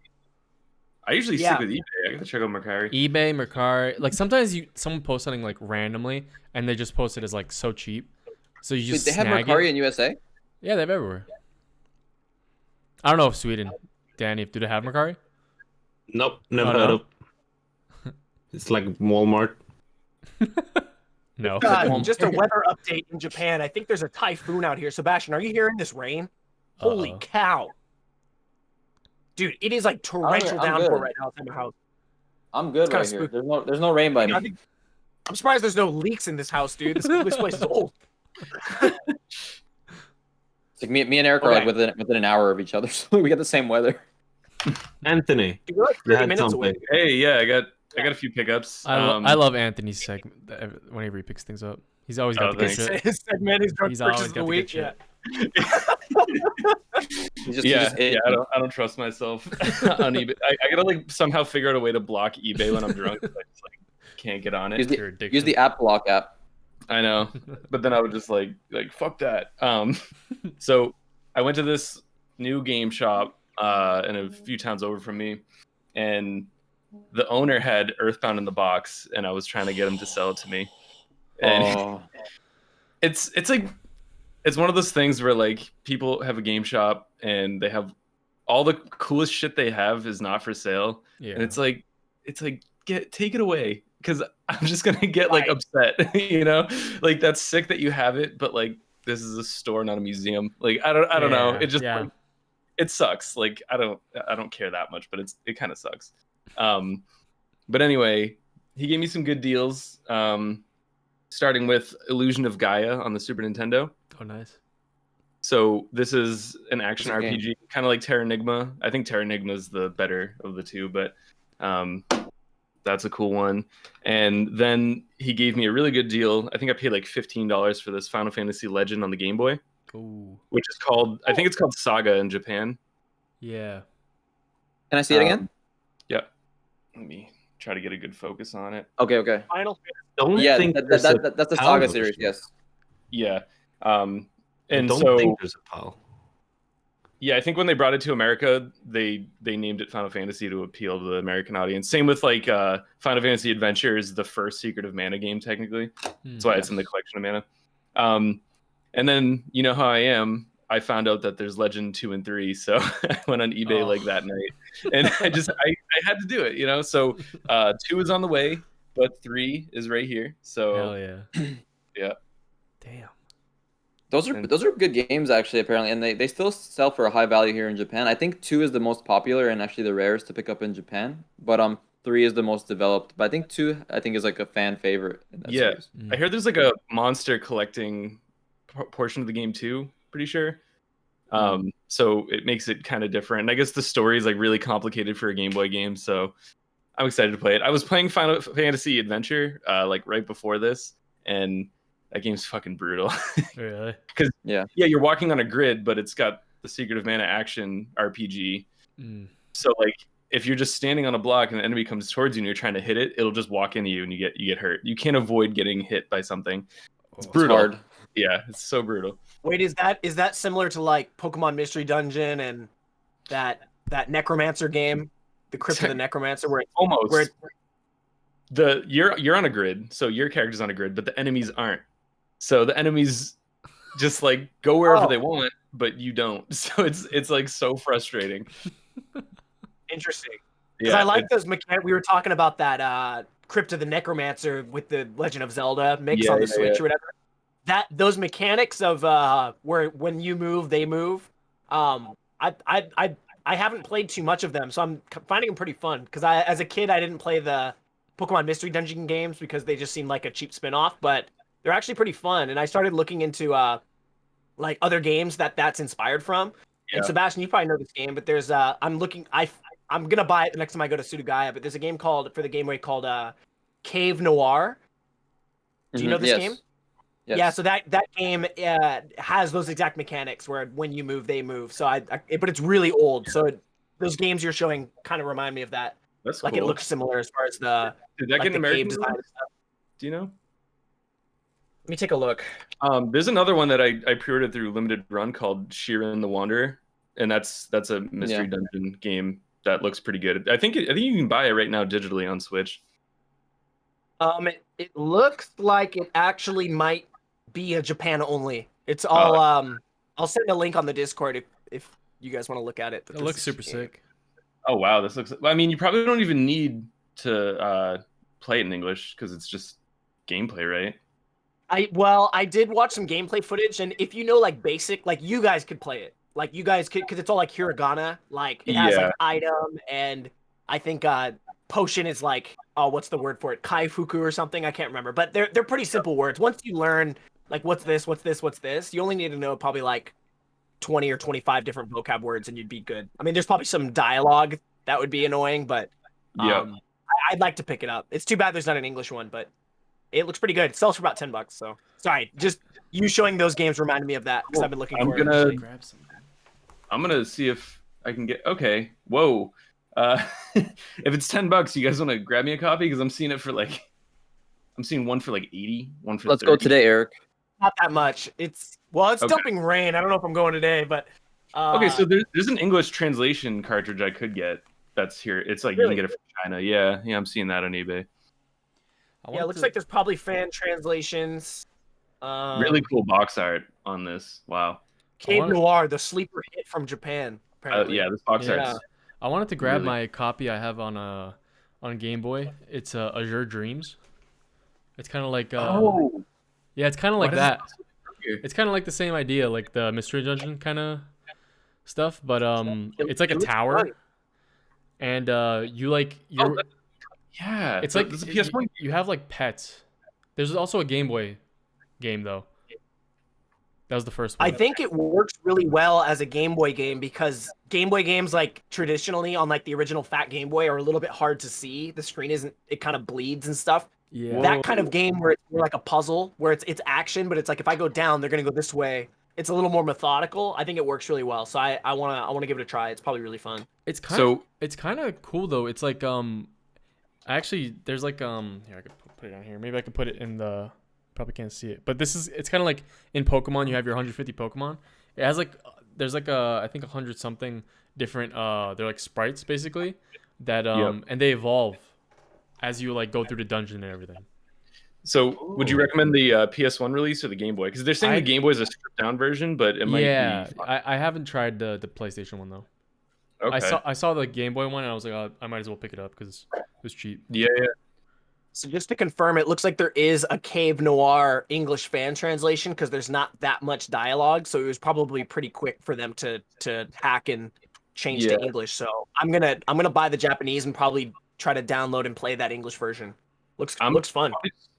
I usually Yeah. stick with eBay. I gotta check out Mercari. eBay, Mercari. Like sometimes someone posts something like randomly, and they just post it as like so cheap. So you Wait, just they have snag Mercari it. in USA? Yeah, they have everywhere. I don't know if Sweden, Danny, do they have Mercari? Nope, never Oh, heard no? of. It's like Walmart. No. God, just a weather update in Japan. I think there's a typhoon out here. Sebastian, are you hearing this rain? Holy Uh-oh. cow. Dude, it is like torrential I'm downpour good. right now in my house. I'm good kinda right here. spooky. There's no rain by me. I'm surprised there's no leaks in this house, dude. This place is old. It's like me and Eric are like Okay. within an hour of each other, so we get the same weather. Anthony, Dude, we're like you 30 had minutes away. something. Hey, yeah, I got a few pickups. I love Anthony's segment whenever he picks things up. He's always got Oh, the good thanks. shit. His segment is drug He's always purchase of got the the good week. Yeah. shit. Yeah, I don't trust myself on eBay. I gotta like somehow figure out a way to block eBay when I'm drunk. I just like can't get on Use it. use the app block app. I know, but then I would just like fuck that. So I went to this new game shop in a few towns over from me, and the owner had Earthbound in the box, and I was trying to get him to sell it to me. And Oh, it's like it's one of those things where like people have a game shop and they have all the coolest shit they have is not for sale, Yeah. and it's like take it away because I'm just gonna get like upset, you know, like that's sick that you have it, but like this is a store, not a museum. Like I don't know, it just like, it sucks. Like I don't care that much, but it kind of sucks. But anyway, he gave me some good deals. Starting with Illusion of Gaia on the Super Nintendo. Oh, nice. So this is an action What's the RPG, kind of like Terranigma. I think Terranigma is the better of the two, but that's a cool one. And then he gave me a really good deal. I think I paid like $15 for this Final Fantasy Legend on the Game Boy, Ooh. which is called, I think it's called Saga in Japan. Yeah. can I see it again? Yep. Let me try to get a good focus on it. Okay. Final Don't Yeah, think that's there's the PAL Saga version. series. Yes. Yeah. I And don't so think there's a PAL. yeah, I think when they brought it to America, they named it Final Fantasy to appeal to the American audience. Same with like Final Fantasy Adventure is the first Secret of Mana game technically. That's why it's in the collection of mana. And then you know how I am. I found out that there's Legend 2 and 3, so I went on eBay like that night, and I had to do it, you know. So 2 is on the way, but 3 is right here. So Hell yeah. yeah. Damn. Those are good games actually, apparently, and they still sell for a high value here in Japan. I think 2 is the most popular and actually the rarest to pick up in Japan, but 3 is the most developed. But I think 2 is like a fan favorite in that series. I heard there's like a monster collecting portion of the game too. Pretty sure. So it makes it kind of different. And I guess the story is like really complicated for a Game Boy game, so I'm excited to play it. I was playing Final Fantasy Adventure like right before this, and that game's fucking brutal. Really? Because Yeah, you're walking on a grid, but it's got the Secret of Mana action RPG. So like if you're just standing on a block and the enemy comes towards you and you're trying to hit it, it'll just walk into you and you get hurt. You can't avoid getting hit by something. It's brutal. hard. Yeah, it's so brutal. Wait, is that similar to like Pokemon Mystery Dungeon and that Necromancer game, the Crypt of the Necromancer, where Almost. You're on a grid, so your character's on a grid, but the enemies aren't. So the enemies just like go wherever they want, but you don't. So it's like so frustrating. interesting. Because I like those mechanics. We were talking about that Crypt of the Necromancer with the Legend of Zelda mix on the Switch or whatever. Those mechanics of where when you move, they move. I haven't played too much of them, so I'm finding them pretty fun. Because as a kid, I didn't play the Pokemon Mystery Dungeon games because they just seemed like a cheap spin-off, but they're actually pretty fun. And I started looking into like other games that's inspired from. Yeah. And Sebastian, you probably know this game, but there's I'm gonna buy it the next time I go to Gaia. But there's a game for the Game Boy called Cave Noir. Do you know this game? Yes. Yeah, so that game has those exact mechanics where when you move, they move. So but it's really old. So those games you're showing kind of remind me of that. That's Like cool. it looks similar as far as the Did that like get the an cave American design release? and stuff. Do you know? Let me take a look. There's another one that I pre-ordered through Limited Run called Sheeran the Wanderer, and that's a mystery dungeon game that looks pretty good. I think you can buy it right now digitally on Switch. It looks like it actually might be a Japan only. It's all I'll send a link on the Discord if you guys want to look at it. It looks super sick. Oh wow, this looks. I mean, you probably don't even need to play it in English because it's just gameplay, right? I did watch some gameplay footage, and if you know like basic, like you guys could play it. Like you guys could, because it's all like hiragana. Like it has like item, and I think potion is like, oh, what's the word for it? Kaifuku or something. I can't remember, but they're pretty simple words. Once you learn like what's this, you only need to know probably like 20 or 25 different vocab words, and you'd be good. I mean, there's probably some dialogue that would be annoying, but I'd like to pick it up. It's too bad there's not an English one, but it looks pretty good. It sells for about $10. So sorry, just you showing those games reminded me of that because I've been looking for it. Grab some. I'm gonna see if I can get. Okay, whoa. If it's $10, you guys want to grab me a copy? Because I'm seeing it for like, I'm seeing one for like 80, one for. Let's 30. go today, Eric. Not that much. It's dumping rain. I don't know if I'm going today, but. Okay, so there's an English translation cartridge I could get. That's here. It's like you can get it from China. Yeah, I'm seeing that on eBay. Yeah, it looks like there's probably fan translations. Really cool box art on this. Wow. Cave Noir, the sleeper hit from Japan. Yeah, this box art. I wanted to grab my copy I have on Game Boy. It's Azure Dreams. It's kind of like yeah, it's kind of like that. It's kind of like the same idea, like the mystery dungeon kind of stuff, but it's like a tower, and yeah, it's like a PS1. You have like pets. There's also a Game Boy game though. That was the first one. I think it works really well as a Game Boy game because Game Boy games, like traditionally on like the original fat Game Boy, are a little bit hard to see. The screen it kind of bleeds and stuff. Yeah. That kind of game where it's more like a puzzle, where it's action, but it's like if I go down, they're gonna go this way. It's a little more methodical. I think it works really well. So I wanna give it a try. It's probably really fun. It's kind of cool though. It's like actually there's like here I could put it on here. Maybe I could put it in the. Probably can't see it, but it's kind of like in Pokemon. You have your 150 Pokemon. It has like there's like I think 100 something different. They're like sprites basically that and they evolve as you like go through the dungeon and everything. So would you recommend the PS1 release or the Game Boy? Because they're saying the Game Boy is a stripped down version, but it might be. I haven't tried the PlayStation one though. Okay. I saw the Game Boy one and I was like, oh, I might as well pick it up because it was cheap. Yeah. So just to confirm, it looks like there is a Cave Noir English fan translation because there's not that much dialogue, so it was probably pretty quick for them to hack and change to English. So I'm gonna buy the Japanese and probably try to download and play that English version. Looks fun.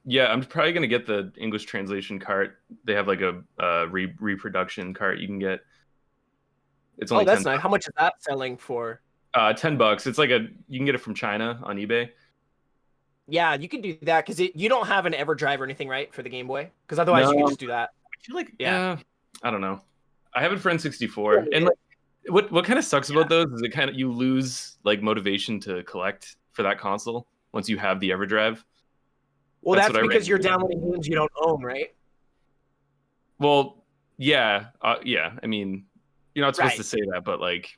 Yeah, I'm probably gonna get the English translation cart. They have like a reproduction cart you can get. It's only that's nice. How much is that selling for? $10. It's like you can get it from China on eBay. Yeah, you can do that because you don't have an EverDrive or anything, right, for the Game Boy? Because otherwise you could just do that. I feel like I don't know. I have it for N64, and like, what kind of sucks about those is you lose like motivation to collect for that console once you have the EverDrive. Well, that's because you're downloading games you don't own, right? Well, yeah. I mean, you're not supposed to say that, but like,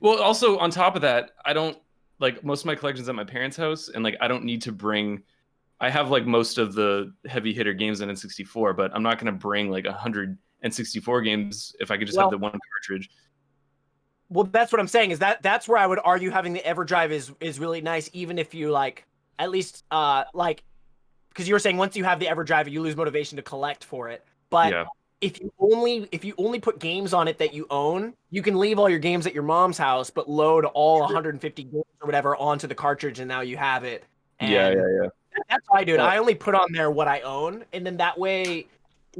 Well, also on top of that, I don't. Like most of my collections at my parents' house, and like I don't need to bring. I have like most of the heavy hitter games in N64, but I'm not going to bring like 100 N64 games if I could just have the one cartridge. Well, that's what I'm saying. Is that's where I would argue having the EverDrive is really nice, even if you like at least like because you were saying once you have the EverDrive, you lose motivation to collect for it. But if you only put games on it that you own, you can leave all your games at your mom's house, but load all 150 games or whatever onto the cartridge, and now you have it. And that's how I do it. I only put on there what I own, and then that way,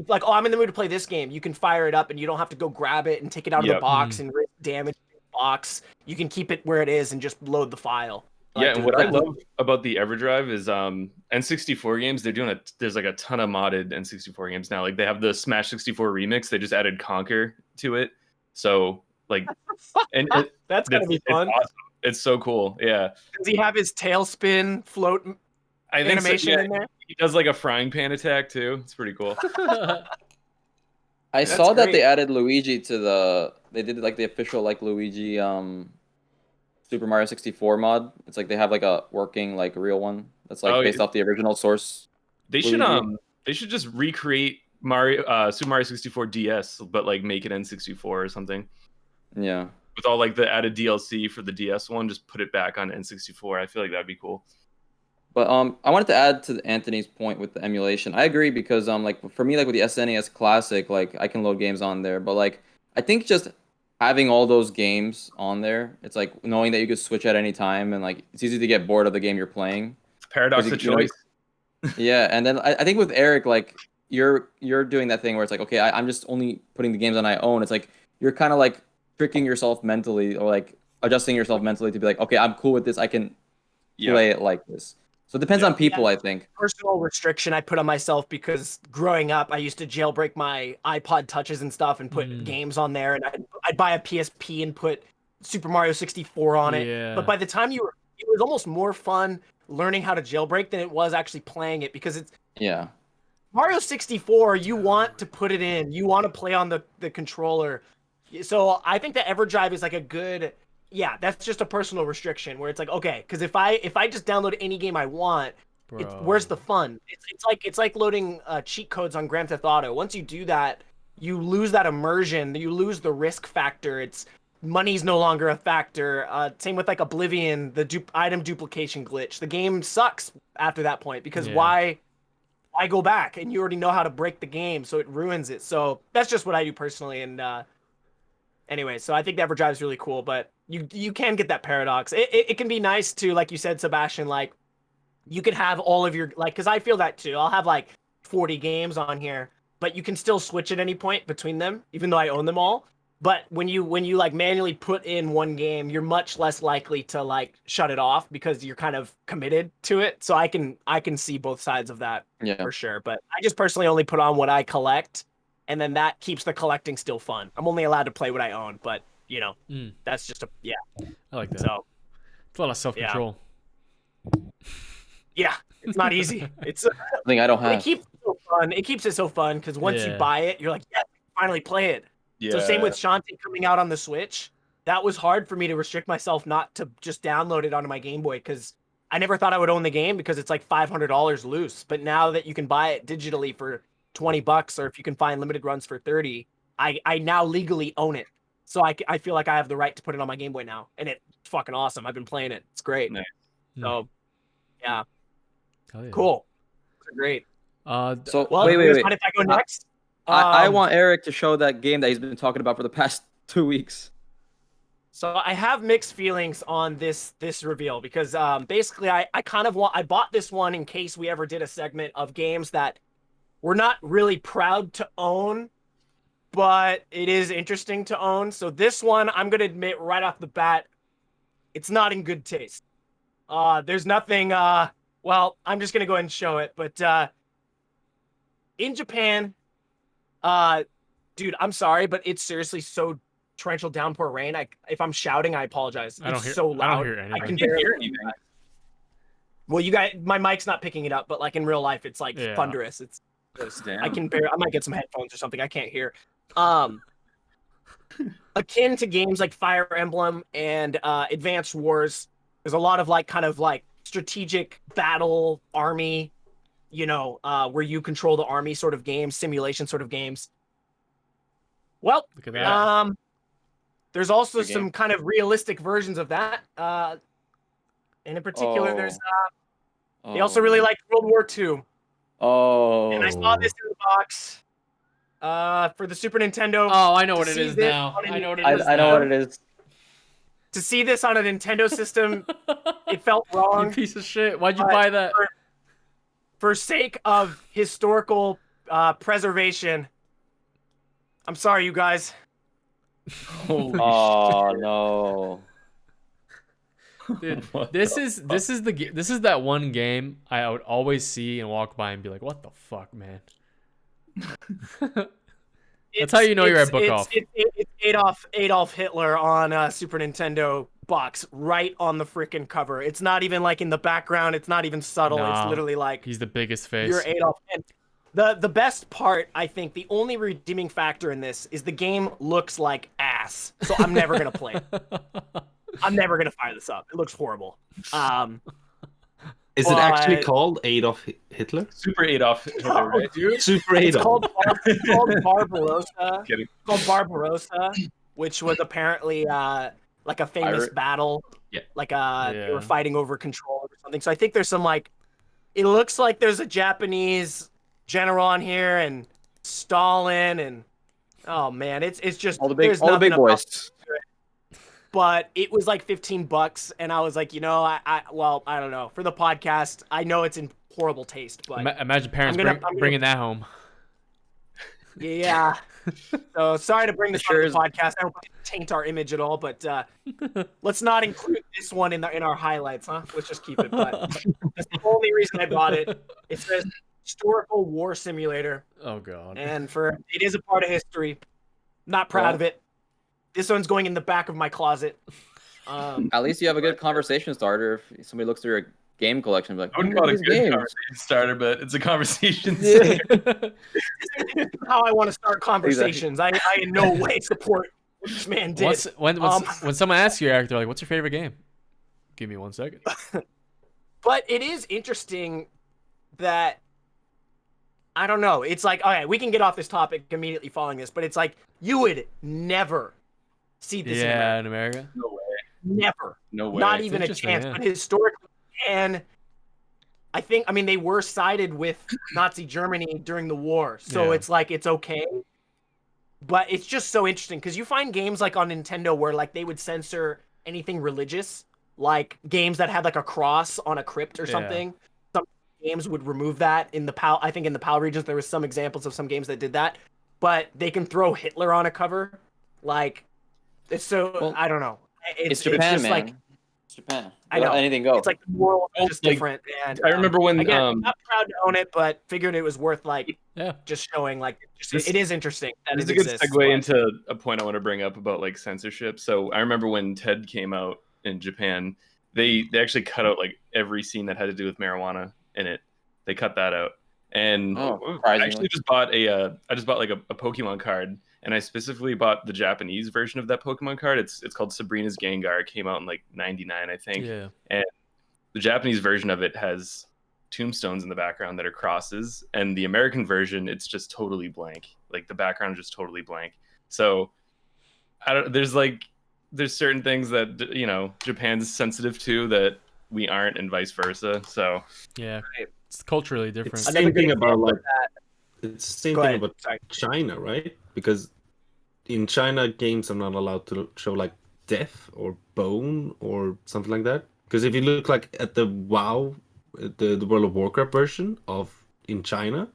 like, oh, I'm in the mood to play this game. You can fire it up, and you don't have to go grab it and take it out of the box and risk damage the box. You can keep it where it is and just load the file. Yeah, and what I love about the EverDrive is N64 games. They're doing there's like a ton of modded N64 games now. Like they have the Smash 64 remix. They just added Conquer to it. So like, and that's gonna be fun. It's awesome. It's so cool. Yeah. Does he have his tailspin float animation in there? He does like a frying pan attack too. It's pretty cool. I saw that they added Luigi to they did like the official like Luigi Super Mario 64 mod. It's like they have like a working like real one that's like based off the original source. They should just recreate Super Mario 64 DS, but like make it N64 or something. Yeah. With all like the added DLC for the DS one, just put it back on N64. I feel like that'd be cool. But I wanted to add to Anthony's point with the emulation. I agree because like for me, like with the SNES Classic, like I can load games on there, but like I think just having all those games on there, it's like knowing that you could switch at any time and like it's easy to get bored of the game you're playing. It's paradox of choice. Yeah, and then I think with Eric, like you're doing that thing where it's like, okay, I'm just only putting the games on I own. It's like you're kind of like tricking yourself mentally or like adjusting yourself mentally to be like, okay, I'm cool with this. I can play it like this. So it depends on people, I think. Personal restriction I put on myself because growing up, I used to jailbreak my iPod touches and stuff and put games on there, and I'd buy a PSP and put Super Mario 64 on it. Yeah. But by the time it was almost more fun learning how to jailbreak than it was actually playing it because it's Mario 64. You want to put it in, you want to play on the controller. So I think that EverDrive is like a good. Yeah, that's just a personal restriction where it's like, okay, because if I just download any game I want, where's the fun? It's like loading cheat codes on Grand Theft Auto. Once you do that, you lose that immersion. You lose the risk factor. Money's no longer a factor. Same with like Oblivion, the item duplication glitch. The game sucks after that point because why go back? And you already know how to break the game, so it ruins it. So that's just what I do personally. And anyway, so I think the EverDrive is really cool, but you can get that paradox. It can be nice to, like you said, Sebastian, like you could have all of your, like, because I feel that too. I'll have like 40 games on here, but you can still switch at any point between them, even though I own them all. But when you like manually put in one game, you're much less likely to like shut it off because you're kind of committed to it. So I can see both sides of that for sure. But I just personally only put on what I collect. And then that keeps the collecting still fun. I'm only allowed to play what I own, but you know, that's just I like that. So it's a lot of self-control. Yeah, it's not easy. It's something I don't have. It keeps it so fun. It keeps it so fun because once you buy it, you're like, finally play it. Yeah. So same with Shantae coming out on the Switch. That was hard for me to restrict myself not to just download it onto my Game Boy because I never thought I would own the game because it's like $500 loose. But now that you can buy it digitally for $20, or if you can find limited runs for 30, I now legally own it. So I feel like I have the right to put it on my Game Boy now, and it's fucking awesome. I've been playing it. It's great. Nice. So, cool. Great. So wait. If I go next, I want Eric to show that game that he's been talking about for the past 2 weeks. So I have mixed feelings on this reveal because basically I bought this one in case we ever did a segment of games that we're not really proud to own, but it is interesting to own. So this one, I'm going to admit right off the bat, it's not in good taste. There's nothing, well, I'm just going to go ahead and show it. But in Japan, dude, I'm sorry, but it's seriously so torrential downpour rain. If I'm shouting, I apologize. It's so loud. I don't hear anything. I can barely hear anything. Well, you guys, my mic's not picking it up, but like in real life, it's like thunderous. It's I might get some headphones or something. I can't hear. Akin to games like Fire Emblem and Advanced Wars, there's a lot of like kind of like strategic battle army, where you control the army sort of games, simulation sort of games. Well, look at that. There's also some kind of realistic versions of that. And in particular, there's they also really like World War II. Oh. And I saw this in the box for the Super Nintendo. Oh, I know what it is now. I know what it is. I know what it is. To see this on a Nintendo system, it felt wrong. You piece of shit. Why'd you buy that? For sake of historical preservation, I'm sorry, you guys. Oh, no. Dude, What this the is that one game I would always see and walk by and be like, "What the fuck, man?" That's how you know you're at book off. It's Adolf Hitler on Super Nintendo box right on the freaking cover. It's not even like in the background. It's not even subtle. Nah, it's literally like he's the biggest face. you're Adolf. And the best part, I think, the only redeeming factor in this is the game looks like ass. So I'm never gonna play it. I'm never gonna fire this up. It looks horrible. Is it actually called Adolf Hitler? Super Adolf Hitler, right? Dude, Super it's Adolf. it's called Barbarossa. Kidding. It's called Barbarossa, which was apparently like a famous Pirate. battle. Yeah. Like they Yeah. were fighting over control or something. So I think there's some like, it looks like there's a Japanese general on here and Stalin and oh man, it's just All the big there's all the nothing big about boys. but it was like $15 and I was like, you know, I don't know. For the podcast, I know it's in horrible taste, but Imagine parents I'm gonna- bringing that home. yeah. So sorry to bring this Sure on is. the podcast. I don't want to taint our image at all, but let's not include this one in our highlights, huh? Let's just keep it. But that's the only reason I bought it. It says historical war simulator, Oh god. and it is a part of history. Not proud of it. This one's going in the back of my closet. At least you have a good conversation starter. If somebody looks through your game collection, be like, I wouldn't "What call are it a these good games?" conversation starter, but it's a conversation. How I want to start conversations. I in no way support what this man did. When someone asks you, Eric, they're like, "What's your favorite game?" Give me 1 second. But it is interesting that I don't know. It's like, all right, we can get off this topic immediately following this, but it's like you would never see this in Yeah, America. in America. No way. Never. No way. Not It's even a interesting, chance. yeah. But historically, and I mean, they were sided with Nazi Germany during the war, so Yeah. it's like it's okay. But it's just so interesting because you find games like on Nintendo where like they would censor anything religious, like games that had like a cross on a crypt or Yeah. something. Some games would remove that in the PAL. I think in the PAL regions there was some examples of some games that did that, but they can throw Hitler on a cover, like it's so Well, I don't know. It's Japan, just man. like It's Japan. I know. Anything goes. it's like the moral Oh, is just like, different. And I remember when again, I'm not proud to own it, but figured it was worth like Yeah. just showing like This- it is interesting that This is it a good exists. segue but- into a point I want to bring up about like censorship. So I remember when Ted came out in Japan, they actually cut out like every scene that had to do with marijuana in it. They cut that out. And Oh, I surprisingly. actually just bought I just bought like a Pokemon card, and I specifically bought the Japanese version of that Pokemon card. It's called Sabrina's Gengar. It came out in like '99, I think. Yeah. The Japanese version of it has tombstones in the background that are crosses, and the American version, it's just totally blank. Like the background is just totally blank. So there's certain things that Japan's sensitive to that we aren't, and vice versa. So Yeah. It's culturally different. It's the Another same good thing about example like of that- it's the same Go thing ahead. about Sorry. China, right? Because in China, games are not allowed to show like death or bone or something like that. Because if you look like at the WoW, the World of Warcraft version of in China,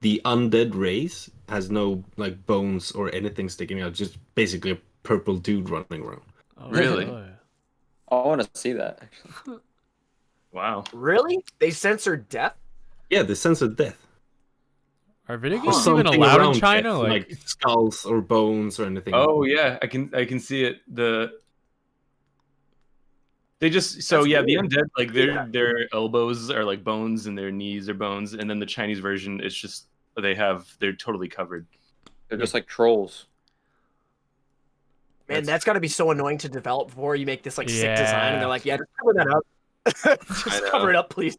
the undead race has no like bones or anything sticking out. Just basically a purple dude running around. Oh, Really? yeah. Oh, I want to see that. Actually. wow. Really? They censored death? Yeah, they censor death. Are video Or games even something allowed in around China? death, Like, like skulls or bones or anything. Oh yeah, I can see it. They just so That's yeah, the weird. undead like Yeah. their elbows are like bones and their knees are bones, and then the Chinese version it's just they're totally covered. They're just like trolls. Man, that's got to be so annoying to develop before you make this like sick design, and they're Yeah. like, "Yeah, just cover that up. I just know. cover it up, please."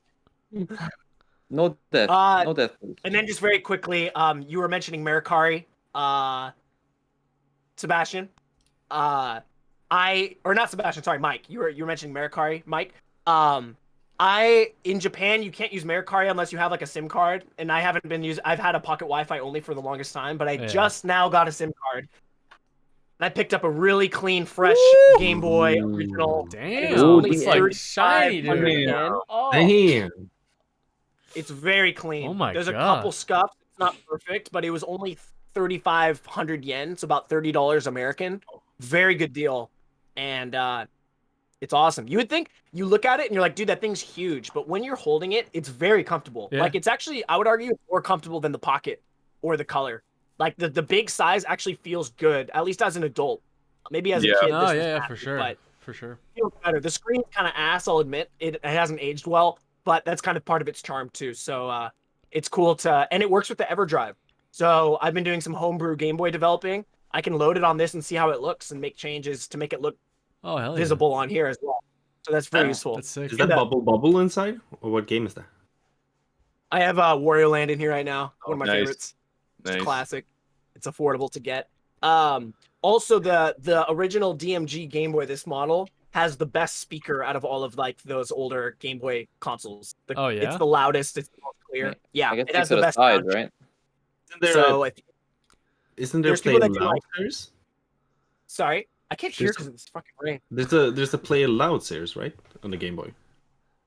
No death. Uh, No death. Please. And then just very quickly, you were mentioning Mercari, Sebastian. Or not Sebastian, sorry, Mike. You were mentioning Mercari, Mike. In Japan you can't use Mercari unless you have like a SIM card, and I've had a pocket Wi-Fi only for the longest time, but I Yeah. just now got a SIM card. And I picked up a really clean, fresh Game Boy original. damn, was only it's like 3500 shiny, dude. yen. Oh, Damn. It's very clean. Oh my There's a God. couple scuffs. It's not perfect, but it was only 3,500 yen. It's about $30 American. Very good deal. And It's awesome. You would think you look at it and you're like, dude, that thing's huge. But when you're holding it, it's very comfortable. Yeah. Like it's actually, I would argue, more comfortable than the Pocket or the Color. Like the big size actually feels good, at least as an adult. Maybe as a kid, No, this was yeah, bad, for sure. But For sure. it feels better. The screen's kind of ass, I'll admit. It hasn't aged well, but that's kind of part of its charm too. So it's cool and it works with the EverDrive. So I've been doing some homebrew Game Boy developing. I can load it on this and see how it looks and make changes to make it look Oh, hell yeah. visible on here as well. So that's very useful. That's sick. Is that Bubble inside, or what game is that? I have Wario Land in here right now. One of my nice. favorites. It's Nice. a classic. It's affordable to get. Also, the original DMG Game Boy, this model, has the best speaker out of all of like those older Game Boy consoles. Oh, yeah? It's the loudest. It's the most clear. Right. Yeah, I guess it has takes the it best aside, sound. right? Isn't there there's play people that do, loud like- series? Sorry, I can't hear There's- because it's fucking rain. There's a play loud series, right, on the Game Boy.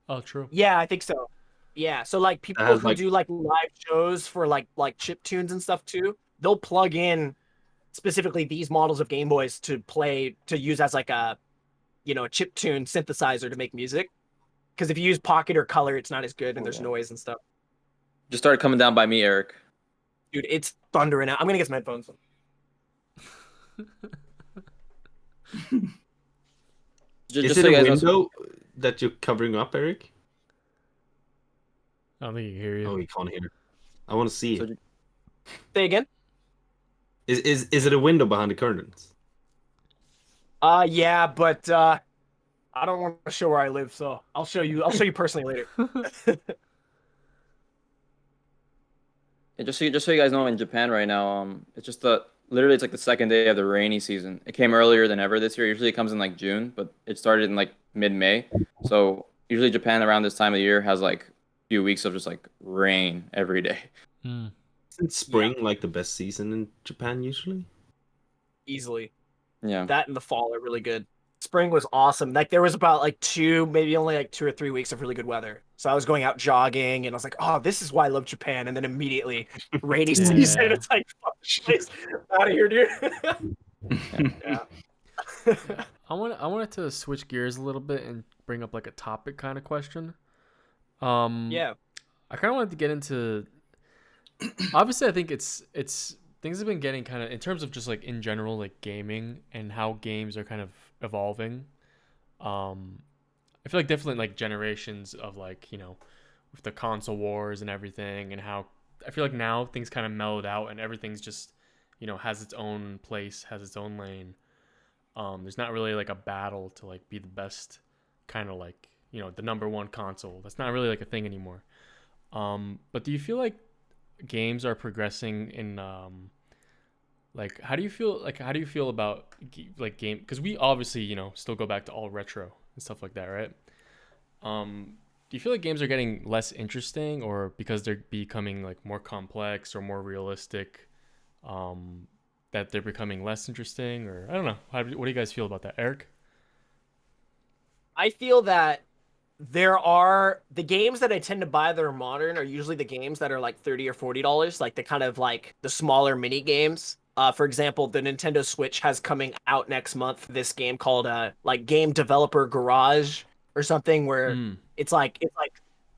Oh, true. Yeah, I think so. Yeah, so like people has, who like- do like live shows for like chip tunes and stuff too, they'll plug in specifically these models of Game Boys to use as like a a chip tune synthesizer to make music. Because if you use Pocket or Color, it's not as good and there's Yeah. noise and stuff. Just started coming down by me, Eric. Dude, it's thundering out. I'm gonna get some headphones. Just, Is just it so you a guys know, window that you're covering up, Eric? I don't think he can hear you. Oh, you can't hear. I want to see So it. Say again? Is it a window behind the curtains? Yeah, but I don't want to show where I live, so I'll show you personally later. yeah, just so you guys know, in Japan right now, it's just literally it's like the second day of the rainy season. It came earlier than ever this year. Usually it comes in like June, but it started in like mid-May. So usually Japan around this time of the year has like a few weeks of just like rain every day. Hmm. Isn't spring like the best season in Japan usually? Easily. Yeah. That and the fall are really good. Spring was awesome. Like there was about like maybe only like 2 or 3 weeks of really good weather. So I was going out jogging and I was like, oh, this is why I love Japan. And then immediately rainy Yeah. season. It's like, fuck this out of here, dude. Yeah. I wanted to switch gears a little bit and bring up like a topic kind of question. Yeah. I kind of wanted to get into. Obviously, I think it's things have been getting kind of in terms of just like in general like gaming and how games are kind of evolving. I feel like definitely like generations of like with the console wars and everything, and how I feel like now things kind of mellowed out and everything's just has its own place, has its own lane. There's not really like a battle to like be the best kind of like the number one console. That's not really like a thing anymore. But do you feel like games are progressing in like how do you feel about like game, because we obviously still go back to all retro and stuff like that, right? Do you feel like games are getting less interesting, or because they're becoming like more complex or more realistic, that they're becoming less interesting? Or I don't know, what do you guys feel about that, Eric? I feel that the games that I tend to buy that are modern are usually the games that are like $30 or $40, like the kind of like the smaller mini games. For example, the Nintendo Switch has coming out next month this game called like Game Developer Garage or something, where it's like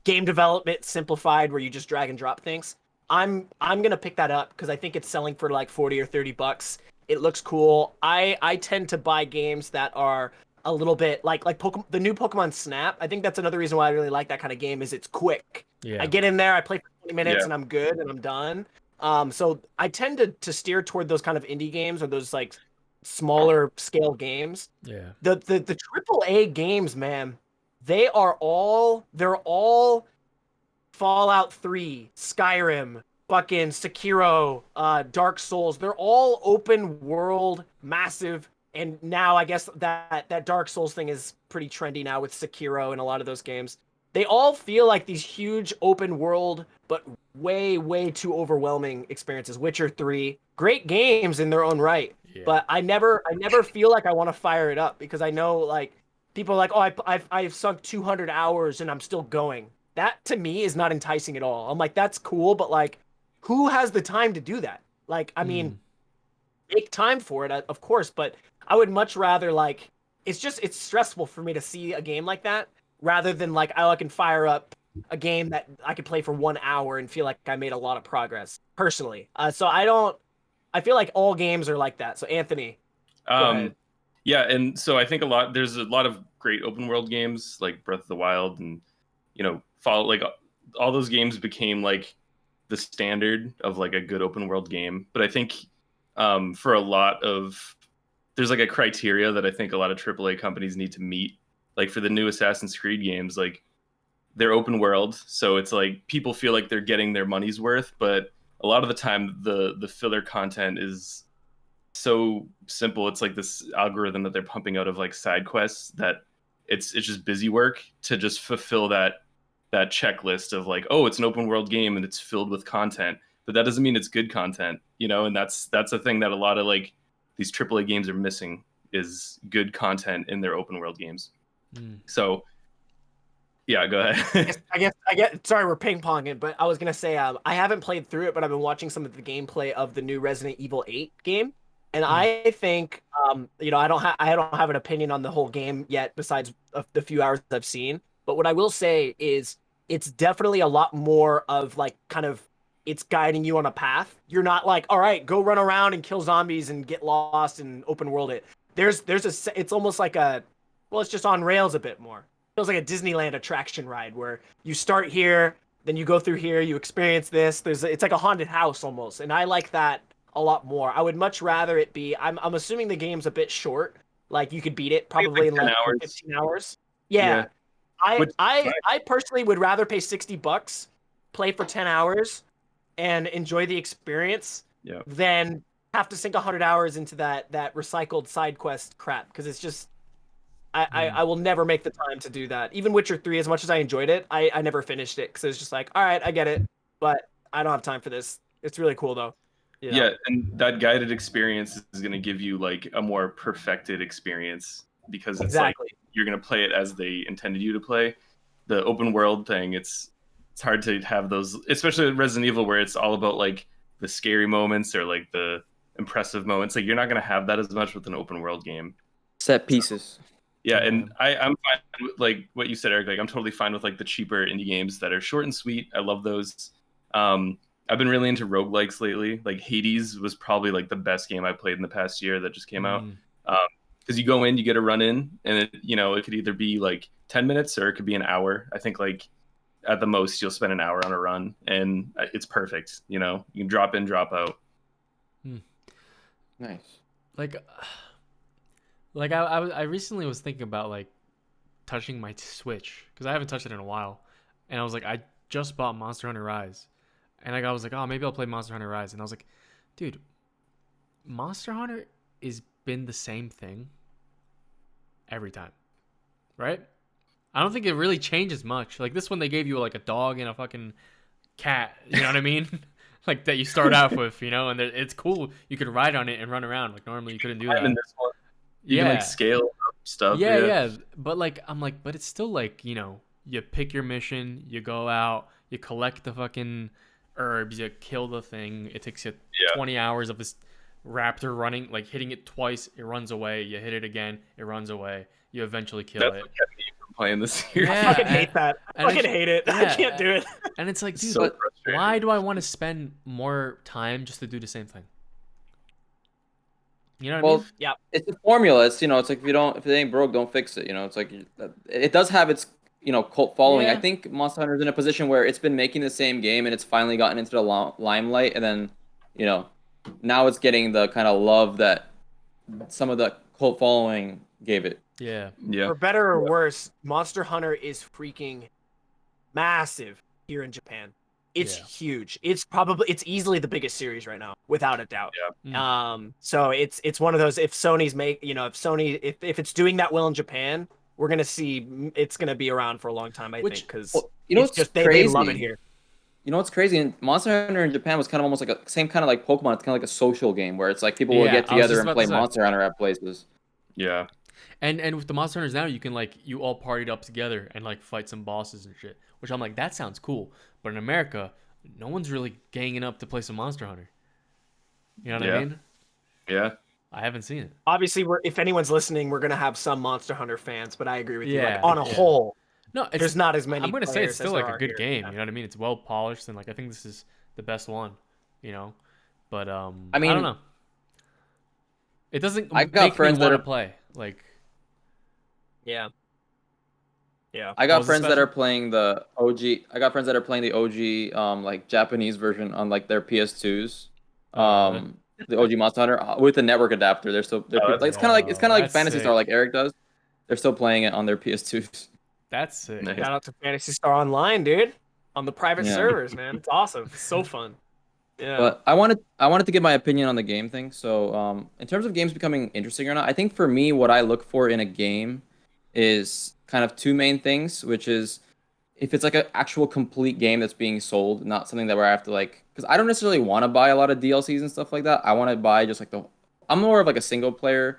game development simplified, where you just drag and drop things. I'm gonna pick that up because I think it's selling for like $40 or $30. It looks cool. I tend to buy games that are a little bit like the new Pokemon Snap. I think that's another reason why I really like that kind of game, is it's quick. Yeah. I get in there, I play for 20 minutes, Yeah. and I'm good and I'm done. So I tend to steer toward those kind of indie games or those like smaller scale games. Yeah. The AAA games, man, they're all Fallout 3, Skyrim, fucking Sekiro, Dark Souls. They're all open world, massive. And now I guess that Dark Souls thing is pretty trendy now with Sekiro and a lot of those games. They all feel like these huge open world, but way, way too overwhelming experiences. Witcher 3, great games in their own right. Yeah. But I never feel like I want to fire it up, because I know like people are like, oh, I've sunk 200 hours and I'm still going. That to me is not enticing at all. I'm like, that's cool, but like, who has the time to do that? Like, I mean, make time for it, of course, but I would much rather like it's stressful for me to see a game like that rather than like I can fire up a game that I could play for 1 hour and feel like I made a lot of progress personally. So I feel like all games are like that. So Anthony, go ahead. Yeah, and so I think there's a lot of great open world games like Breath of the Wild, and follow like all those games became like the standard of like a good open world game. But I think for a lot of there's like a criteria that I think a lot of AAA companies need to meet. Like for the new Assassin's Creed games, like they're open world, so it's like people feel like they're getting their money's worth, but a lot of the time the filler content is so simple. It's like this algorithm that they're pumping out of like side quests that it's just busy work to just fulfill that checklist of like, oh, it's an open world game and it's filled with content, but that doesn't mean it's good content, and that's a thing that a lot of like these AAA games are missing, is good content in their open world games. So yeah, go ahead. I guess. Sorry, we're ping ponging, but I was gonna say I haven't played through it, but I've been watching some of the gameplay of the new Resident Evil 8 game, and I think I don't have an opinion on the whole game yet, besides the few hours I've seen. But what I will say is it's definitely a lot more of like kind of it's guiding you on a path. You're not like, all right, go run around and kill zombies and get lost and open world it. It's almost like it's just on rails a bit more. Feels like a Disneyland attraction ride where you start here, then you go through here, you experience this. It's like a haunted house almost, and I like that a lot more. I would much rather it be. I'm assuming the game's a bit short. Like you could beat it probably in like 15 hours. Yeah. I personally would rather pay $60, play for 10 hours, and enjoy the experience than have to sink 100 hours into that recycled side quest crap, because it's just. I will never make the time to do that. Even Witcher 3, as much as I enjoyed it, I never finished it because it was just like, all right, I get it, but I don't have time for this. It's really cool though. Yeah, and that guided experience is going to give you like a more perfected experience, because it's like you're going to play it as they intended you to play. The open world thing, it's hard to have those, especially in Resident Evil, where it's all about like the scary moments or like the impressive moments. Like you're not going to have that as much with an open world game. Set pieces. Yeah, and I'm fine with like what you said, Eric. Like I'm totally fine with like the cheaper indie games that are short and sweet. I love those. I've been really into roguelikes lately. Like Hades was probably like the best game I played in the past year that just came out. Because you go in, you get a run in, and it could either be like 10 minutes or it could be an hour. I think like at the most you'll spend an hour on a run, and it's perfect. You can drop in, drop out. Nice. Like I recently was thinking about like touching my Switch, because I haven't touched it in a while, and I was like, I just bought Monster Hunter Rise, and I was like, oh, maybe I'll play Monster Hunter Rise, and I was like, dude, Monster Hunter has been the same thing every time, right? I don't think it really changes much. Like this one, they gave you like a dog and a fucking cat, you know what I mean? Like that you start off with, and it's cool. You could ride on it and run around. Like normally you couldn't do that. You can like scale up stuff. Yeah. But like I'm like, but it's still like, you pick your mission, you go out, you collect the fucking herbs, you kill the thing. It takes you 20 hours of this raptor running, like hitting it twice, it runs away. You hit it again, it runs away. You eventually kill it. That's what kept me from playing this series. I fucking hate that. I fucking hate it. Yeah, I can't do it. And it's like, dude, so but why do I want to spend more time just to do the same thing? You know what I mean? Yeah. It's a formula. It's it's like if it ain't broke, don't fix it. It's like it does have its cult following. I think Monster Hunter's in a position where it's been making the same game and it's finally gotten into the limelight, and then now it's getting the kind of love that some of the cult following gave it. Yeah. For better or worse, Monster Hunter is freaking massive here in Japan. It's huge. It's easily the biggest series right now, without a doubt. Yeah. So it's one of those, if Sony's if it's doing that well in Japan, we're gonna see it's gonna be around for a long time. I think because it's just crazy. They love it here. You know what's crazy? And Monster Hunter in Japan was kind of almost like same kind of like Pokemon. It's kind of like a social game where it's like people will get together and play Monster Hunter at places. Yeah. And with the Monster Hunters now, you can you all partied up together and fight some bosses and shit. Which I'm like, that sounds cool. But in America, no one's really ganging up to play some Monster Hunter. You know what I mean? Yeah. I haven't seen it. Obviously, if anyone's listening, we're gonna have some Monster Hunter fans, but I agree with you. Yeah, Like on a yeah. whole, No, there's not as many. I'm gonna say it's players still as like there a are good here. game. Yeah. You know what I mean? It's well polished, and like I think this is the best one. You know, but I I mean, don't know. It doesn't I got make me friends that want to are- play. Like, Yeah. Yeah. I What got was the friends that special? are playing the OG. I got friends that are playing the OG, like Japanese version on like their PS2s. Oh, really? The OG Monster Hunter with the network adapter. They're Oh, like that's it's kind of like that's Phantasy sick. Star, like Eric does. They're still playing it on their PS2s. That's sick. Nice. Shout out to Fantasy Star Online, dude. On the private Yeah. servers, man. It's awesome. It's so fun. Yeah. But I wanted to give my opinion on the game thing. So in terms of games becoming interesting or not, I think for me, what I look for in a game is kind of two main things, which is if it's like an actual complete game that's being sold, not something that where I have to like, because I don't necessarily want to buy a lot of DLCs and stuff like that. I want to buy just like I'm more of like a single player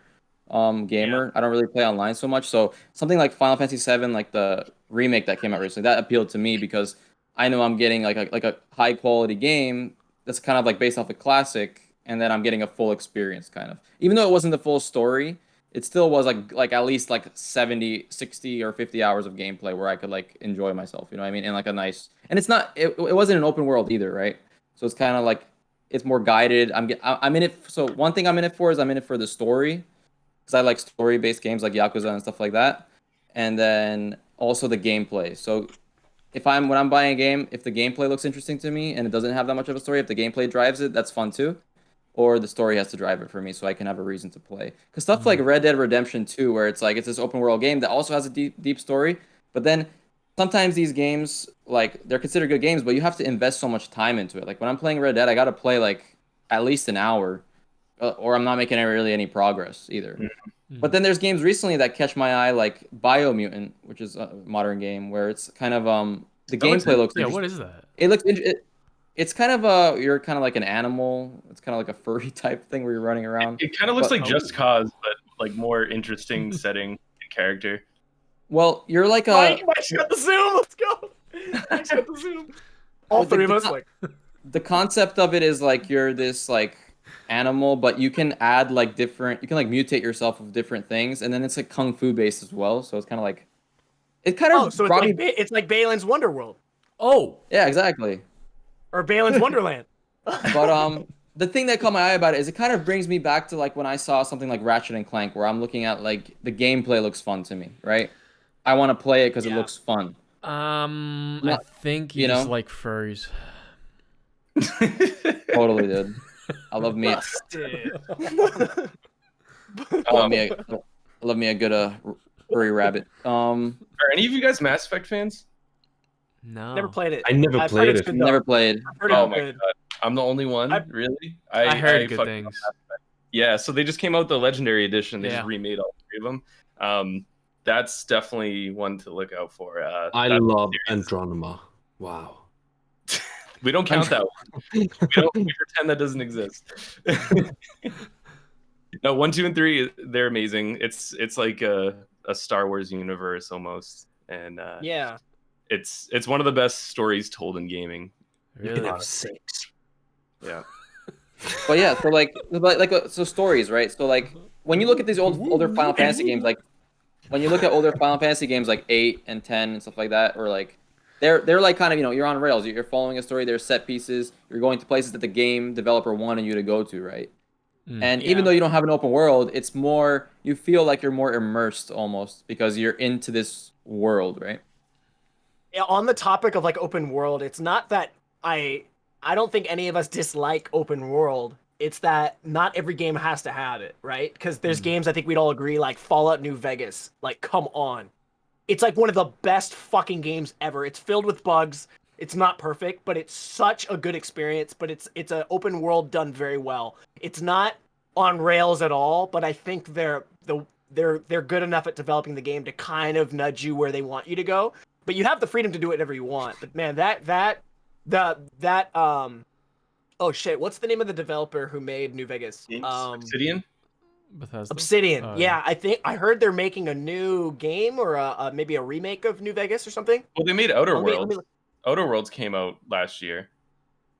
gamer. I don't really play online so much. So something like Final Fantasy VII, like the remake that came out recently, that appealed to me because I know I'm getting like a high quality game that's kind of like based off a classic, and then I'm getting a full experience kind of. Even though it wasn't the full story, it still was like at least like 70, 60 or 50 hours of gameplay where I could like enjoy myself, you know what I mean? And like a nice, and it wasn't an open world either, right? So it's kind of like it's more guided. I'm in it. So one thing I'm in it for is I'm in it for the story, because I like story based games like Yakuza and stuff like that, and then also the gameplay. So when I'm buying a game, if the gameplay looks interesting to me and it doesn't have that much of a story, if the gameplay drives it, that's fun too. Or the story has to drive it for me so I can have a reason to play. Because stuff like Red Dead Redemption 2, where it's like it's this open world game that also has a deep story, but then sometimes these games, like they're considered good games, but you have to invest so much time into it. Like when I'm playing Red Dead, I got to play like at least an hour, or I'm not making really any progress either. Mm-hmm. But then there's games recently that catch my eye, like Biomutant, which is a modern game where it's kind of the gameplay looks Yeah, interesting. what is that? It looks it's kind of you're kind of like an animal. It's kind of like a furry type thing where you're running around. It kind of looks But- like Just Cause, but like more interesting setting and character. Well, you're like Mike shut the Zoom. Let's go. Mike shut the Zoom. All Well, three of us, like, the concept of it is like you're this like animal, but you can add like you can like mutate yourself with different things, and then it's like kung fu based as well. So it's kind of like it kind of so it's like it's like Balin's Wonderworld Oh, yeah, exactly. or Balin's Wonderland. But the thing that caught my eye about it is it kind of brings me back to like when I saw something like Ratchet and Clank, where I'm looking at like the gameplay looks fun to me, right? I want to play it because it Yeah. looks fun. I think you you just know? like furries. Totally, dude. I love me. I love me a good furry rabbit. Are any of you guys Mass Effect fans? No, Never played it. I never I've played heard it's it. good, though. Never played. I've heard Oh it's my good. god, I'm the only one. I- Really? I heard good fucking things. love Mass Effect. Yeah, so they just came out the Legendary Edition. They Yeah. just remade all three of them. That's definitely one to look out for. I that love series. Andronima. Wow. We don't count that one. We pretend that doesn't exist. No, 1, 2, and 3, they're amazing. It's like a Star Wars universe almost, and Yeah. it's one of the best stories told in gaming. really. have 6. Yeah. But yeah, so stories, right? So like when you look at these older Final Fantasy games, like when you look at older Final Fantasy games like 8 and 10 and stuff like that, or like they're like kind of, you're on rails. You're following a story. There's set pieces. You're going to places that the game developer wanted you to go to, right? And even though you don't have an open world, it's more, you feel like you're more immersed almost because you're into this world, right? Yeah, on the topic of like open world, it's not that I don't think any of us dislike open world. It's that not every game has to have it, right? Because there's games I think we'd all agree, like Fallout New Vegas. Like, come on. It's like one of the best fucking games ever. It's filled with bugs. It's not perfect, but it's such a good experience. But it's an open world done very well. It's not on rails at all, but I think they're good enough at developing the game to kind of nudge you where they want you to go. But you have the freedom to do whatever you want. But man, oh shit, what's the name of the developer who made New Vegas? Obsidian. Bethesda? Obsidian. Oh, Yeah, I heard they're making a new game or maybe a remake of New Vegas or something. Well, they made Outer Let me Worlds. look. Outer Worlds came out last year.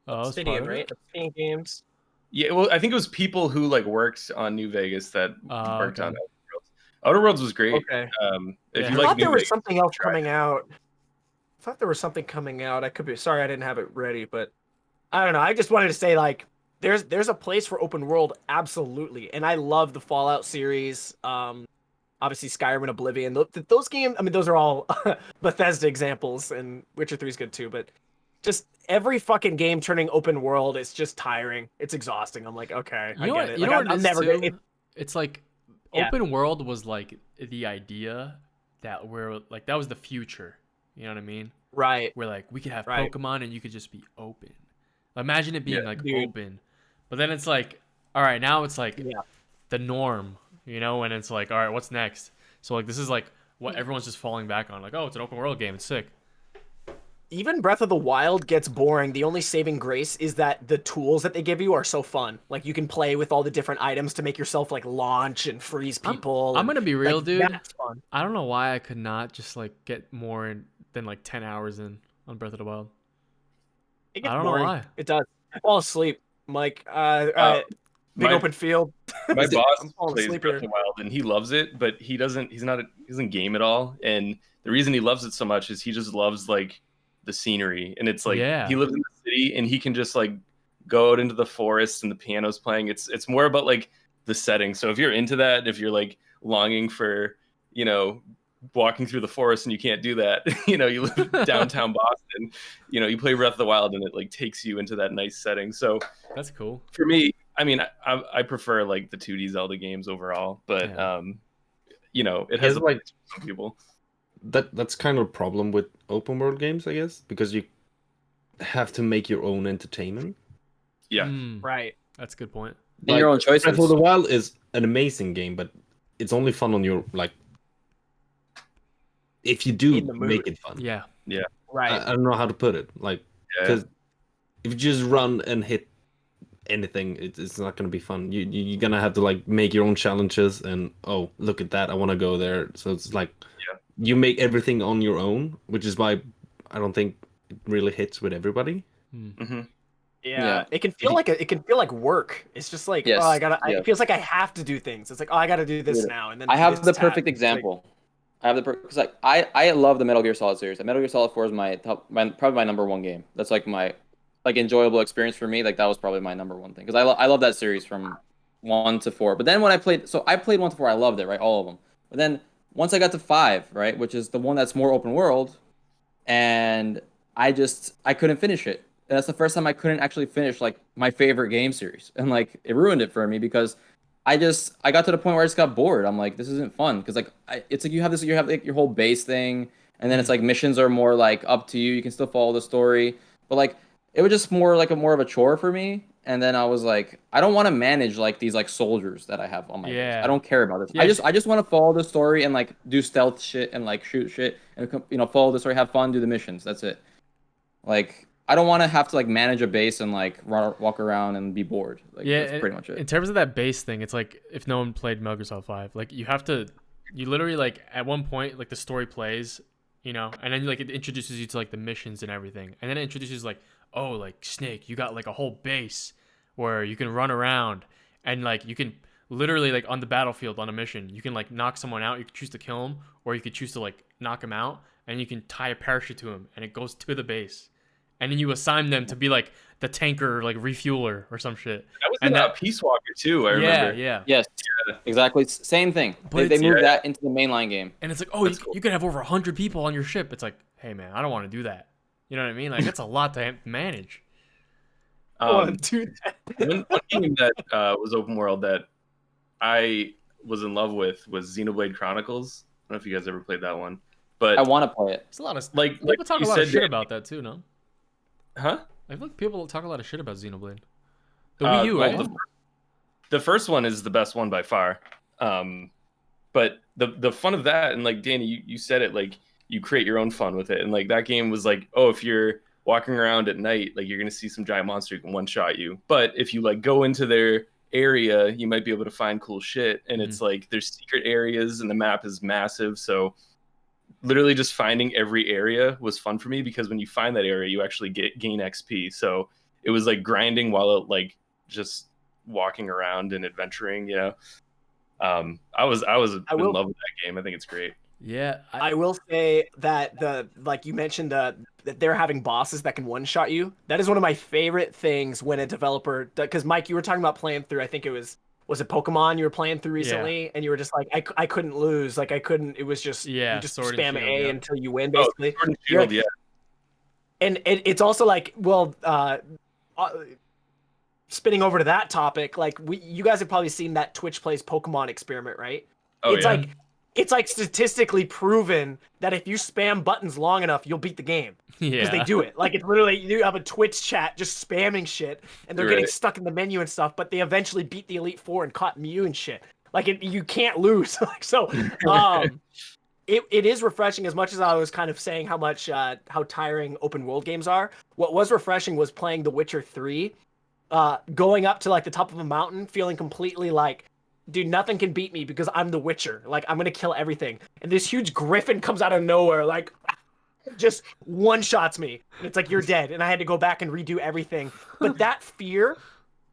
Oh, it's Obsidian, part of it? right? Obsidian Games. Yeah, well, I think it was people who like worked on New Vegas that worked okay. on Outer Worlds. Outer Worlds was great. Okay. If Yeah, you I like thought New there was Vegas, something else try it. coming out. I thought there was something coming out. I could be sorry I didn't have it ready, but I don't know. I just wanted to say like there's a place for open world, absolutely. And I love the Fallout series. Obviously Skyrim and Oblivion. Those games, I mean, those are all Bethesda examples, and Witcher 3 is good too, but just every fucking game turning open world is just tiring. It's exhausting. I'm like, okay, I get it. You Like, know what I'm it is never too? gonna. It's like Yeah. open world was like the idea that we're like that was the future. You know what I mean? Right. Where like we could have Right. Pokemon and you could just be open. Imagine it being Yeah, like dude. open, but then it's like, all right, now it's like Yeah. the norm, you know, and it's like, all right, what's next? So like this is like what everyone's just falling back on. Like, oh, it's an open world game. It's sick. Even Breath of the Wild gets boring. The only saving grace is that the tools that they give you are so fun. Like you can play with all the different items to make yourself like launch and freeze people. I'm and, gonna be real, like, dude. That's fun. I don't know why I could not just like get more than like 10 hours in on Breath of the Wild. It gets I don't know boring. why. It does. I fall asleep. I'm like, big my- open field. My boss I'm falling plays asleep Breath here. of the Wild and he loves it, but he doesn't game at all. And the reason he loves it so much is he just loves like the scenery. And it's like Yeah. he lives in the city and he can just like go out into the forest and the piano's playing. It's more about like the setting. So if you're into that, if you're like longing for, you know, walking through the forest and you can't do that, you know, you live downtown Boston, you know, you play Breath of the Wild and it like takes you into that nice setting. So That's cool. for me, I mean, I prefer like the 2D Zelda games overall, but Yeah. you know, it has It's like some people. that's kind of a problem with open world games, I guess, because you have to make your own entertainment. Yeah. Right. That's a good point. And your own choices. Breath of the Wild is an amazing game, but it's only fun on your like if you do In the mood. make it fun. Yeah. Right. I don't know how to put it. Like, Yeah. because if you just run and hit anything, it's not gonna be fun. You're gonna have to like make your own challenges and oh, look at that, I want to go there. So it's like you make everything on your own, which is why I don't think it really hits with everybody. Mm-hmm. Yeah. It can feel like work. It's just like, Yes. oh, I gotta. Yeah. It feels like I have to do things. It's like, oh, I gotta do this Dude, now, and then I have this the tab. perfect It's like- example. I have the because like I love the Metal Gear Solid series. Metal Gear Solid 4 is probably my number one game. That's like my like enjoyable experience for me. Like that was probably my number one thing because I love that series from 1 to 4. But then when I played 1 to 4, I loved it, right, all of them. But then once I got to 5, right, which is the one that's more open world, and I couldn't finish it. And that's the first time I couldn't actually finish like my favorite game series, and like it ruined it for me because I got to the point where I just got bored. I'm like, this isn't fun because like it's like you have like your whole base thing, and then it's like missions are more like up to you. You can still follow the story, but like it was just more of a chore for me. And then I was like, I don't want to manage like these like soldiers that I have on my base. Yeah. I don't care about this. Yeah. I just want to follow the story and like do stealth shit and like shoot shit and follow the story, have fun, do the missions. That's it. Like I don't want to have to like manage a base and like walk around and be bored. Like Yeah, that's pretty much it. In terms of that base thing, it's like if no one played Metal Gear Solid 5, like you literally like at one point like the story plays, you know, and then like it introduces you to like the missions and everything, and then it introduces like, oh, like Snake, you got like a whole base where you can run around and like you can literally like on the battlefield on a mission, you can like knock someone out, you can choose to kill him, or you could choose to like knock him out, and you can tie a parachute to him, and it goes to the base. And then you assign them to be like the tanker, like refueler or some shit. That was And in that- Peace Walker too. I remember. Yeah. Yes, exactly. Same thing. But They it's- moved that into the mainline game. And it's like, oh, That's cool. you could have over 100 people on your ship. It's like, hey, man, I don't want to do that. You know what I mean? Like, that's a lot to manage. Dude. One game that was open world that I was in love with was Xenoblade Chronicles. I don't know if you guys ever played that one, but I want to play it. There's a lot of like people talk a you lot of said, shit Dan- about that too, no? huh? I feel like people talk a lot of shit about Xenoblade. The Wii U, well, right? the first one is the best one by far. But the fun of that, and like Danny, you said it, like you create your own fun with it, and like that game was like, oh, if you're walking around at night, like you're gonna see some giant monster who can one shot you. But if you like go into their area, you might be able to find cool shit, and it's like there's secret areas, and the map is massive, so literally just finding every area was fun for me because when you find that area, you actually gain XP. So it was like grinding while it like just walking around and adventuring. You know, I was in love with that game. I think it's great. Yeah, I will say that like you mentioned that they're having bosses that can one shot you. That is one of my favorite things when a developer, because Mike, you were talking about playing through. I think it was it Pokemon you were playing through recently, and you were just like, I couldn't lose. Like I couldn't. It was just you just Sword spam and Shield, A until you win, basically. Sword and Shield, yeah. And it's also like, well, spinning over to that topic, like you guys have probably seen that Twitch Plays Pokemon experiment, right? It's like statistically proven that if you spam buttons long enough, you'll beat the game. Because they do it. Like it's literally, you have a Twitch chat just spamming shit, and they're getting stuck in the menu and stuff, but they eventually beat the Elite Four and caught Mew and shit. Like you can't lose. So it is refreshing. As much as I was kind of saying how tiring open world games are, what was refreshing was playing The Witcher 3, going up to like the top of a mountain, feeling completely like, dude, nothing can beat me because I'm the Witcher. Like, I'm gonna kill everything. And this huge griffin comes out of nowhere, like, just one-shots me. And it's like, you're dead. And I had to go back and redo everything. But that fear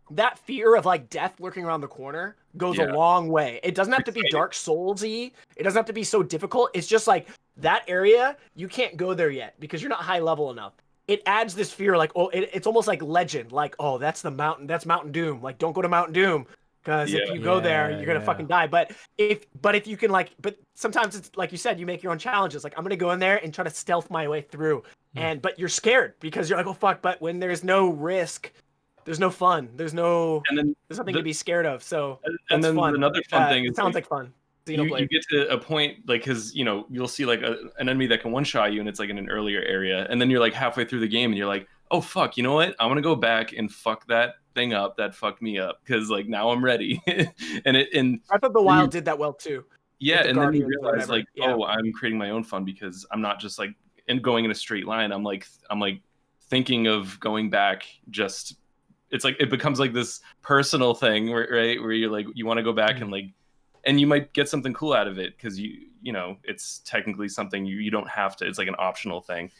of, like, death lurking around the corner goes a long way. It doesn't have to be Dark Souls-y. It doesn't have to be so difficult. It's just, like, that area, you can't go there yet because you're not high level enough. It adds this fear, like, oh, it's almost like Legend. Like, oh, that's the mountain. That's Mountain Doom. Like, don't go to Mountain Doom. Because if you go there, you're gonna fucking die. But if you can, like, but sometimes it's like you said, you make your own challenges. Like, I'm gonna go in there and try to stealth my way through, but you're scared because you're like, oh fuck. But when there's no risk, there's no fun. There's nothing to be scared of. So and then fun. Another fun thing it sounds like fun. You get to a point, like, because you'll see like an enemy that can one shot you, and it's like in an earlier area, and then you're like halfway through the game, and you're like, oh fuck, you know what? I'm gonna go back and fuck that thing up that fucked me up, because like now I'm ready. and I thought the Wild did that well too. Yeah, and then you realize like, oh, I'm creating my own fun because I'm not just like going in a straight line. I'm like thinking of going back. Just it's like it becomes like this personal thing, where you're like you want to go back and like. And you might get something cool out of it because you know it's technically something you don't have to. It's like an optional thing.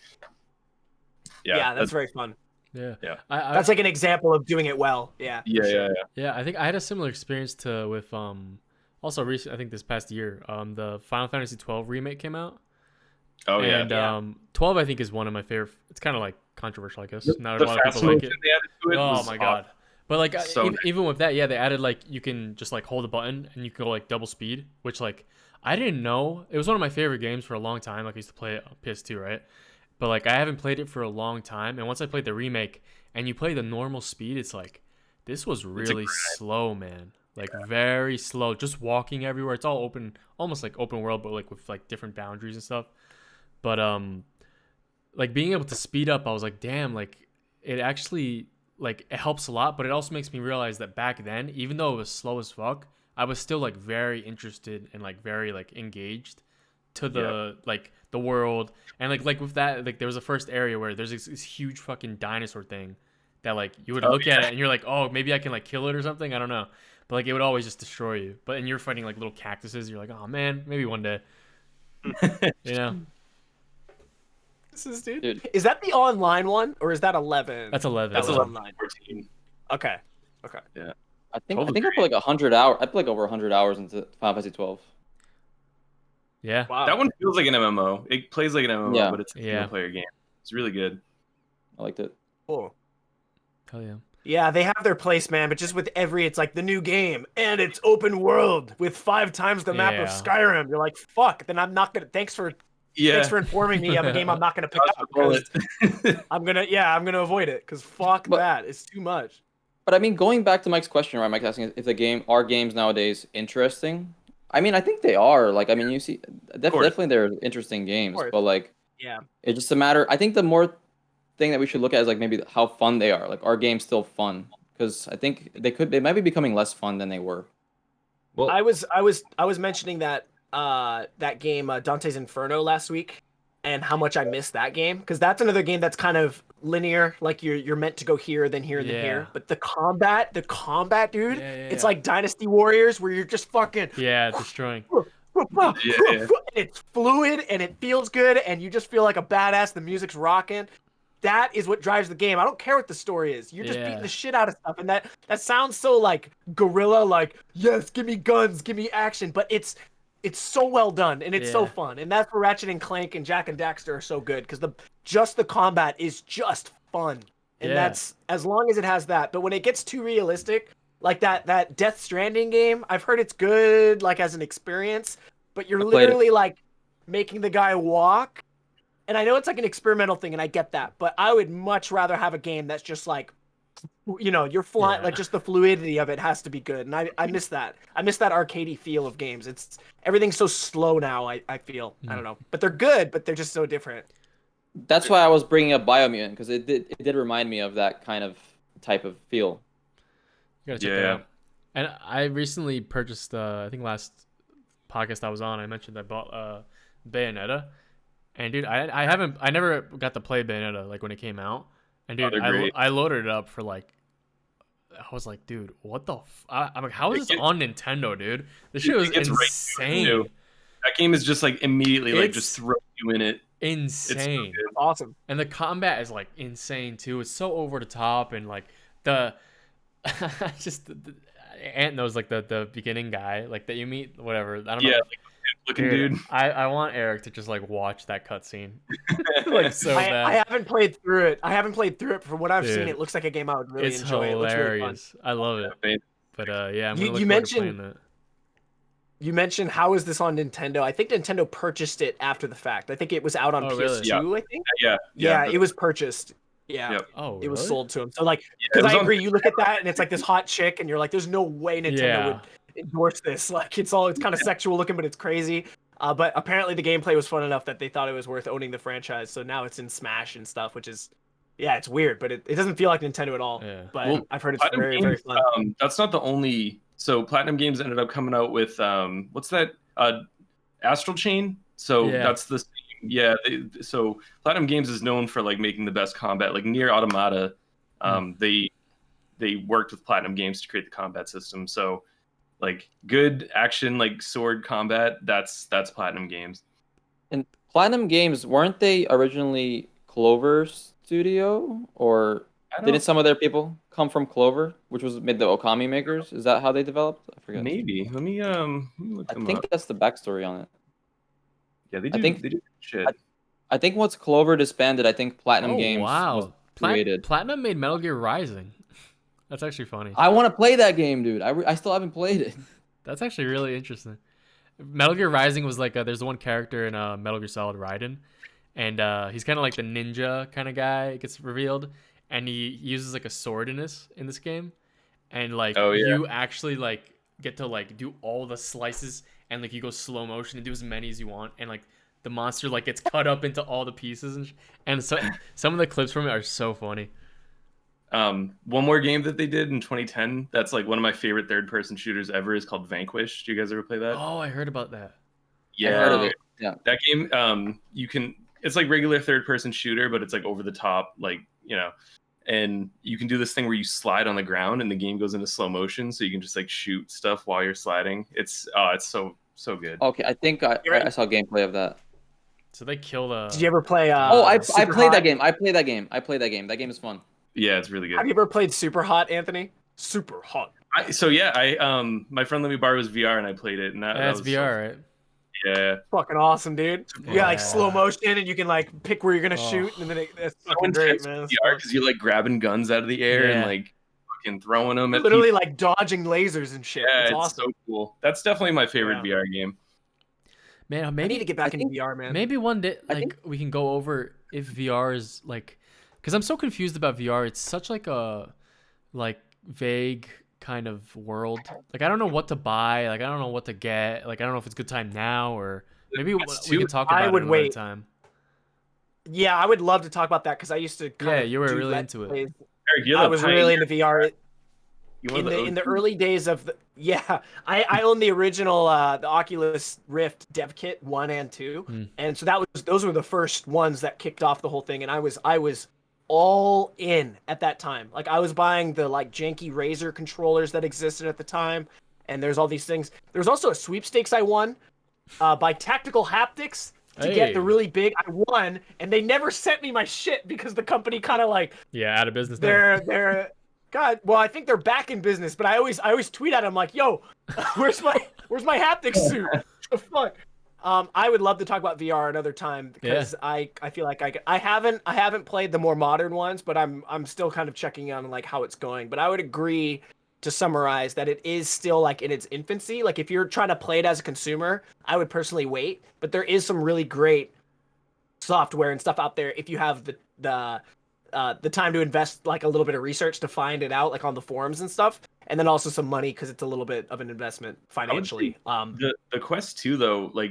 Yeah, that's very fun. Yeah. That's like an example of doing it well. Yeah. Yeah, I think I had a similar experience with also recent. I think this past year, the Final Fantasy 12 remake came out. Oh and, yeah. 12 I think is one of my favorite. It's kind of like controversial, I guess. Not a lot of people like it. They added to it oh my god. But like even with that, they added like you can just like hold a button and you can go like double speed, which like I didn't know. It was one of my favorite games for a long time. Like I used to play it on PS2, right? But like I haven't played it for a long time. And once I played the remake and you play the normal speed, it's like this was really slow, man. Like very slow. Just walking everywhere. It's all open, almost like open world, but like with like different boundaries and stuff. But like being able to speed up, I was like, damn, like it actually. Like it helps a lot, but it also makes me realize that back then, even though it was slow as fuck, I was still like very interested and like very like engaged to the like the world. And like with that, like there was a first area where there's this huge fucking dinosaur thing that like you would look at it and you're like, oh, maybe I can like kill it or something. I don't know, but like it would always just destroy you. But and you're fighting like little cactuses. You're like, oh man, maybe one day. You know. Dude. Is that the online one or is that 11? That's 11. That's 11. 14. Okay. Yeah. I think I put like 100 hours. I put like over 100 hours into Final Fantasy 12. Yeah. Wow. That one feels like an MMO. It plays like an MMO, but it's a single player game. It's really good. I liked it. Cool. Hell yeah. Yeah, they have their place, man, but just with it's like the new game and it's open world with 5 times the map of Skyrim. You're like, fuck. Then I'm not gonna. Thanks for informing me of a game I'm not going to pick up because I'm gonna avoid it because that it's too much. But I mean, going back to Mike's question, right? Mike's asking if are games nowadays interesting. I mean, I think they are. Like, I mean, you see, definitely they're interesting games, but like, it's just a matter. I think the more thing that we should look at is like maybe how fun they are. Like, are games still fun? Because I think they might be becoming less fun than they were. Well, I was mentioning that. That game Dante's Inferno last week and how much I missed that game because that's another game that's kind of linear, like you're meant to go here then here then here, but the combat dude, it's like Dynasty Warriors where you're just fucking destroying. It's fluid and it feels good and you just feel like a badass. The music's rocking. that is what drives the game. I don't care what the story is. You're just beating the shit out of stuff, and that sounds so like guerrilla, like yes, give me guns, give me action, but it's so well done and it's so fun, and that's where Ratchet and Clank and Jack and Daxter are so good because the combat is just fun, and that's as long as it has that. But when it gets too realistic, like that Death Stranding game, I've heard it's good like as an experience, but you're literally like making the guy walk. And I know it's like an experimental thing, and I get that, but I would much rather have a game that's just like, you're flying, like just the fluidity of it has to be good. And I miss that. I miss that arcadey feel of games. Everything's so slow now, I feel. I don't know. But they're good, but they're just so different. That's why I was bringing up Biomutant, because it did remind me of that kind of type of feel. You gotta check that out. And I recently purchased, I think last podcast I was on, I mentioned I bought Bayonetta. And dude, I never got to play Bayonetta like when it came out. And dude, I loaded it up for like, I was like, dude, what the? I'm like, how is this on Nintendo, dude? This shit was insane. Right, that game is just like immediately like just throw you in it. Insane, it's awesome. And the combat is like insane too. It's so over the top, and like the just Ant knows like the beginning guy like that you meet, whatever. I don't know. Like, looking dude. I want Eric to just like watch that cutscene. Like so bad. I haven't played through it. From what I've seen, it looks like a game I would really enjoy. It's hilarious. It looks really fun. I love it. But I'm gonna look you forward to playing that. You mentioned how is this on Nintendo? I think Nintendo purchased it after the fact. I think it was out on PS2. Really? I think. Yeah. It was purchased. Yeah. Yep. Oh, it was really? sold to him. So like, because I agree. You look at that and it's like this hot chick, and you're like, there's no way Nintendo would endorse this. Like it's kind of sexual looking, but it's crazy. But apparently the gameplay was fun enough that they thought it was worth owning the franchise. So now it's in Smash and stuff, which is, it's weird, but it doesn't feel like Nintendo at all. Yeah. But I've heard it's very, very fun. That's not the only. So Platinum Games ended up coming out with what's that? Astral Chain. So that's the same. Yeah. So Platinum Games is known for like making the best combat. Like Nier Automata, they worked with Platinum Games to create the combat system. So like good action, like sword combat, that's Platinum Games. And Platinum Games, weren't they originally Clover Studio, or didn't some of their people come from Clover, which was made the Okami makers? Is that how they developed? I forget. Maybe. Let me look them I think up. that's the backstory on it. Yeah, they do. They do shit. I think once Clover disbanded, I think Platinum Games was created. Platinum made Metal Gear Rising. That's actually funny. I want to play that game, dude. I still haven't played it. That's actually really interesting. Metal Gear Rising was like there's one character in Metal Gear Solid Raiden, and he's kind of like the ninja kind of guy. It gets revealed, and he uses like a sword in this game, and like you actually like get to like do all the slices, and like you go slow motion and do as many as you want, and like the monster like gets cut up into all the pieces, and so some of the clips from it are so funny. One more game that they did in 2010 that's like one of my favorite third-person shooters ever is called Vanquish. Do you guys ever play that? Oh, I heard about that. Yeah, I heard of it. Yeah, that game. It's like regular third-person shooter, but it's like over the top, like and you can do this thing where you slide on the ground and the game goes into slow motion, so you can just like shoot stuff while you're sliding. It's so good. Okay, I think I saw gameplay of that. So they kill the. Did you ever play? I played that game. I played that game. That game is fun. Yeah, it's really good. Have you ever played Super Hot, Anthony? Super Hot. My friend let me borrow his VR and I played it, and that was VR, right? Yeah. Fucking awesome, dude. You got like slow motion, and you can like pick where you're gonna shoot, and then it's fucking great, man. VR because you're like grabbing guns out of the air and like fucking throwing them. At literally people. Like dodging lasers and shit. Yeah, it's awesome. So cool. That's definitely my favorite VR game. Man, maybe I need to get back into VR, man. Maybe one day, we can go over if VR is like. Because I'm so confused about VR. It's such like a vague kind of world. Like I don't know what to buy. Like I don't know what to get. Like I don't know if it's a good time now or maybe we can talk about it another time. Yeah, I would love to talk about that because I used to. You were really into it. Eric, I was really into VR. In the early days of I own the original the Oculus Rift dev kit 1 and 2, and so those were the first ones that kicked off the whole thing, and I was all in at that time. Like I was buying the like janky Razer controllers that existed at the time, and there's all these things. There's also a sweepstakes I won by Tactical Haptics. to get the really big. I won, and they never sent me my shit because the company kind of like out of business. They're God. Well, I think they're back in business, but I always tweet at them like, "Yo, where's my haptic suit? What the fuck?" I would love to talk about VR another time because I feel like I haven't played the more modern ones, but I'm still kind of checking on like how it's going. But I would agree to summarize that it is still like in its infancy. Like if you're trying to play it as a consumer, I would personally wait. But there is some really great software and stuff out there if you have the time to invest like a little bit of research to find it out, like on the forums and stuff, and then also some money because it's a little bit of an investment financially. The Quest 2 though, like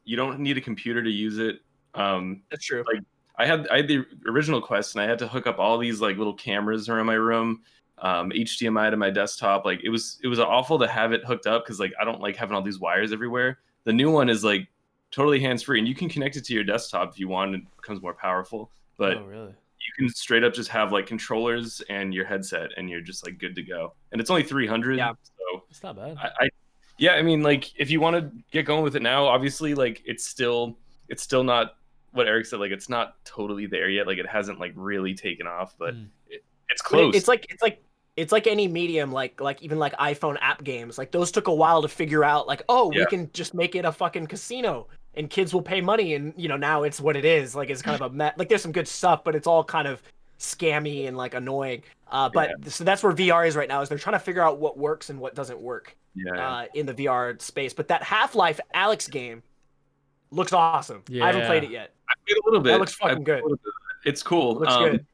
you don't need a computer to use it. That's true. Like I had the original Quest and I had to hook up all these like little cameras around my room, HDMI to my desktop. Like it was awful to have it hooked up because like I don't like having all these wires everywhere. The new one is like totally hands-free and you can connect it to your desktop if you want. It becomes more powerful, but really? You can straight up just have like controllers and your headset and you're just like good to go. And it's only 300. Yeah. So it's not bad. I mean, like if you want to get going with it now, obviously like it's still not what Eric said. Like it's not totally there yet. Like it hasn't like really taken off, but it's close. It's like any medium, like even like iPhone app games. Like those took a while to figure out. Like, oh, we can just make it a fucking casino and kids will pay money. And now it's what it is. Like it's kind of like there's some good stuff, but it's all kind of scammy and like annoying. So that's where VR is right now. Is they're trying to figure out what works and what doesn't work. In the VR space. But that Half-Life Alex game looks awesome. I haven't played it yet. I played a little bit. That looks fucking good. It's cool. Looks good.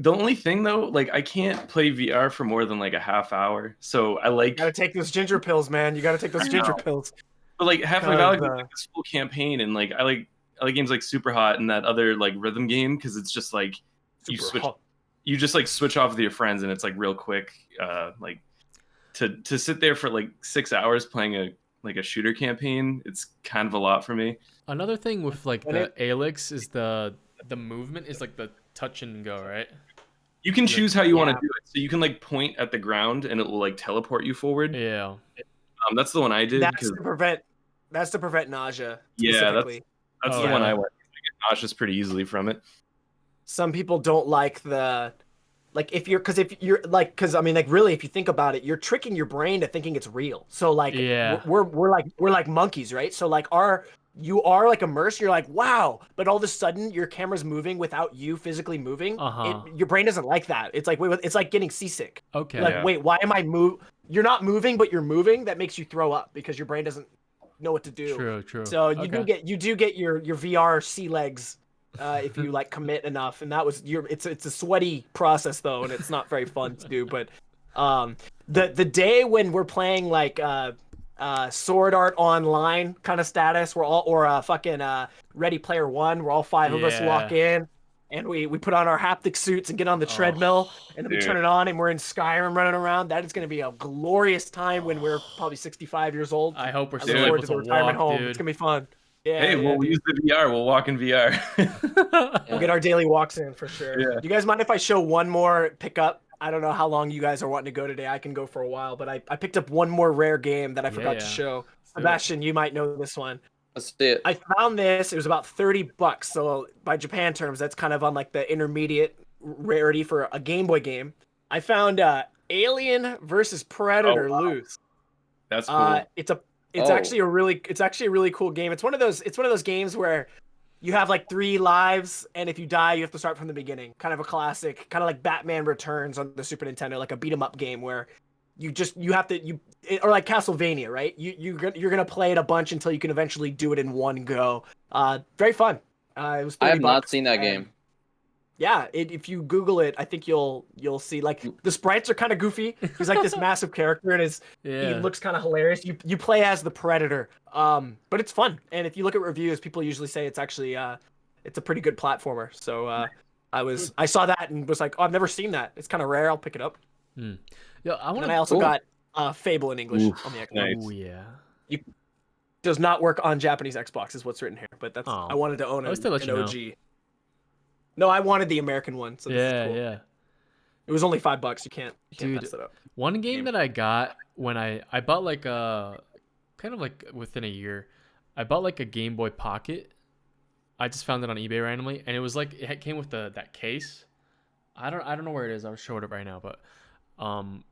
The only thing though, like I can't play VR for more than like a half hour. So I like. You gotta take those ginger pills, man. You gotta take those ginger pills. But like Half-Life Alex is like this full campaign, and like I like games like Super Hot and that other like rhythm game because it's just like you just like switch off with your friends and it's like real quick. Like to sit there for like 6 hours playing a shooter campaign, it's kind of a lot for me. Another thing with like the Alex is the movement is like the touch and go, right? You can choose how you want to do it. So you can like point at the ground and it will like teleport you forward. Yeah. That's the one I did. That's to prevent nausea. Yeah, that's the one I went. I get nauseous pretty easily from it. Some people don't like because I mean like really if you think about it, you're tricking your brain to thinking it's real. So like we're like monkeys, right? So like you are like immersed. You're like, wow, but all of a sudden your camera's moving without you physically moving. Your brain doesn't like that. It's like getting seasick. Okay. Like, wait, why am I You're not moving, but you're moving. That makes you throw up because your brain doesn't know what to do. True. So you do get your VR sea legs if you like commit enough. And that was it's a sweaty process though, and it's not very fun to do. But the day when we're playing like Sword Art Online kind of status, fucking Ready Player One, where all 5 of us walk in and we put on our haptic suits and get on the treadmill and then we turn it on and we're in Skyrim running around. That is going to be a glorious time when we're probably 65 years old. I hope we're still able to retirement home. Dude. It's going to be fun. Yeah, hey, we'll use the VR. We'll walk in VR. We'll get our daily walks in for sure. Yeah. Do you guys mind if I show one more pickup? I don't know how long you guys are wanting to go today. I can go for a while, but I picked up one more rare game that I forgot to show. Sebastian, you might know this one. Let's see it. I found this. It was about $30. So by Japan terms, that's kind of on like the intermediate rarity for a Game Boy game. I found Alien versus Predator loose. That's cool. It's actually a really cool game. It's one of those games where you have like 3 lives, and if you die, you have to start from the beginning. Kind of a classic, kind of like Batman Returns on the Super Nintendo, like a beat 'em up game where or like Castlevania, right? You're gonna play it a bunch until you can eventually do it in one go. Very fun. It was $30. I have not seen that game. Yeah, if you Google it, I think you'll see like the sprites are kind of goofy. He's like this massive character, and he looks kind of hilarious. You play as the Predator, but it's fun. And if you look at reviews, people usually say it's actually it's a pretty good platformer. So I saw that and was like, oh, I've never seen that. It's kind of rare. I'll pick it up. Yeah, I also got Fable in English on the Xbox. Nice. Oh yeah. Does not work on Japanese Xbox, is what's written here. But that's I wanted to own an OG. No, I wanted the American one. So this is cool. Yeah. It was only $5. You can't mess it up. One game that I got when I bought like kind of like within a year, I bought like a Game Boy Pocket, I just found it on eBay randomly, and it was like it came with that case. I don't know where it is. I'll show it right now, but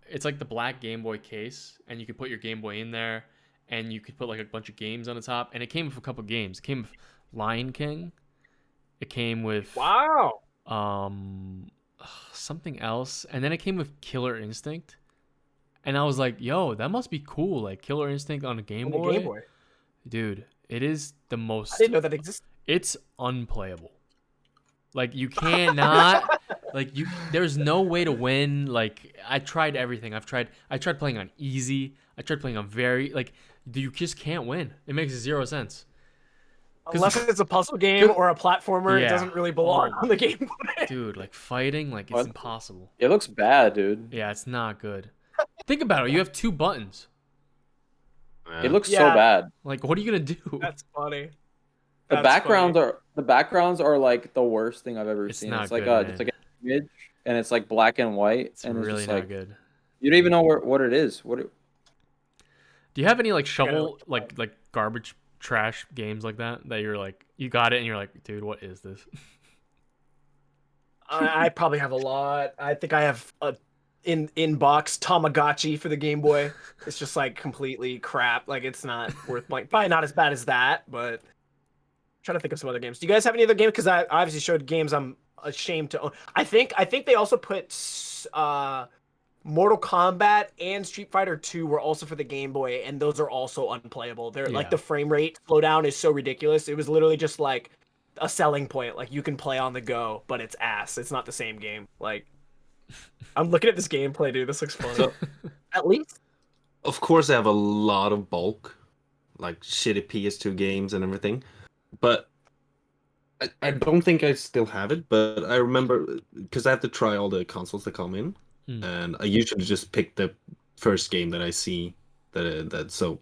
it's like the black Game Boy case, and you could put your Game Boy in there, and you could put like a bunch of games on the top, and it came with a couple games. It came with Lion King. It came with something else, and then it came with Killer Instinct, and I was like, yo, that must be cool, like Killer Instinct on a Game Boy. Dude, it is the most. I didn't know that existed. It's unplayable. Like you cannot, like there's no way to win. Like I tried everything. I tried playing on easy. I tried playing on very, like you just can't win. It makes 0 sense. Unless it's a puzzle game or a platformer, Yeah. it doesn't really belong on the Game Boy. Dude, like fighting, like it's impossible. It looks bad, dude. Yeah, it's not good. Think about it. You have 2 buttons. It looks so bad. Like, what are you gonna do? That's funny. The backgrounds are like the worst thing I've ever seen. Not it's like good, it's like an image, and it's like black and white, It's and really it's just not like good. you don't even know what it is. Do you have any like shovel like garbage trash games like that you're like you got it and you're like, dude, what is this? I probably have a lot. I think I have a in-box Tamagotchi for the Game Boy. It's just like completely crap. Like it's not worth playing. Probably not as bad as that, but I'm trying to think of some other games. Do you guys have any other games? Because I obviously showed games I'm ashamed to own. I think they also put Mortal Kombat and Street Fighter 2 were also for the Game Boy, and those are also unplayable. They're like the frame rate slowdown is so ridiculous. It was literally just like a selling point. Like you can play on the go, but it's ass. It's not the same game. Like I'm looking at this gameplay, dude. This looks funny. So, at least. Of course, I have a lot of bulk, like shitty PS2 games and everything, but I don't think I still have it. But I remember because I have to try all the consoles that come in. And I usually just pick the first game that I see so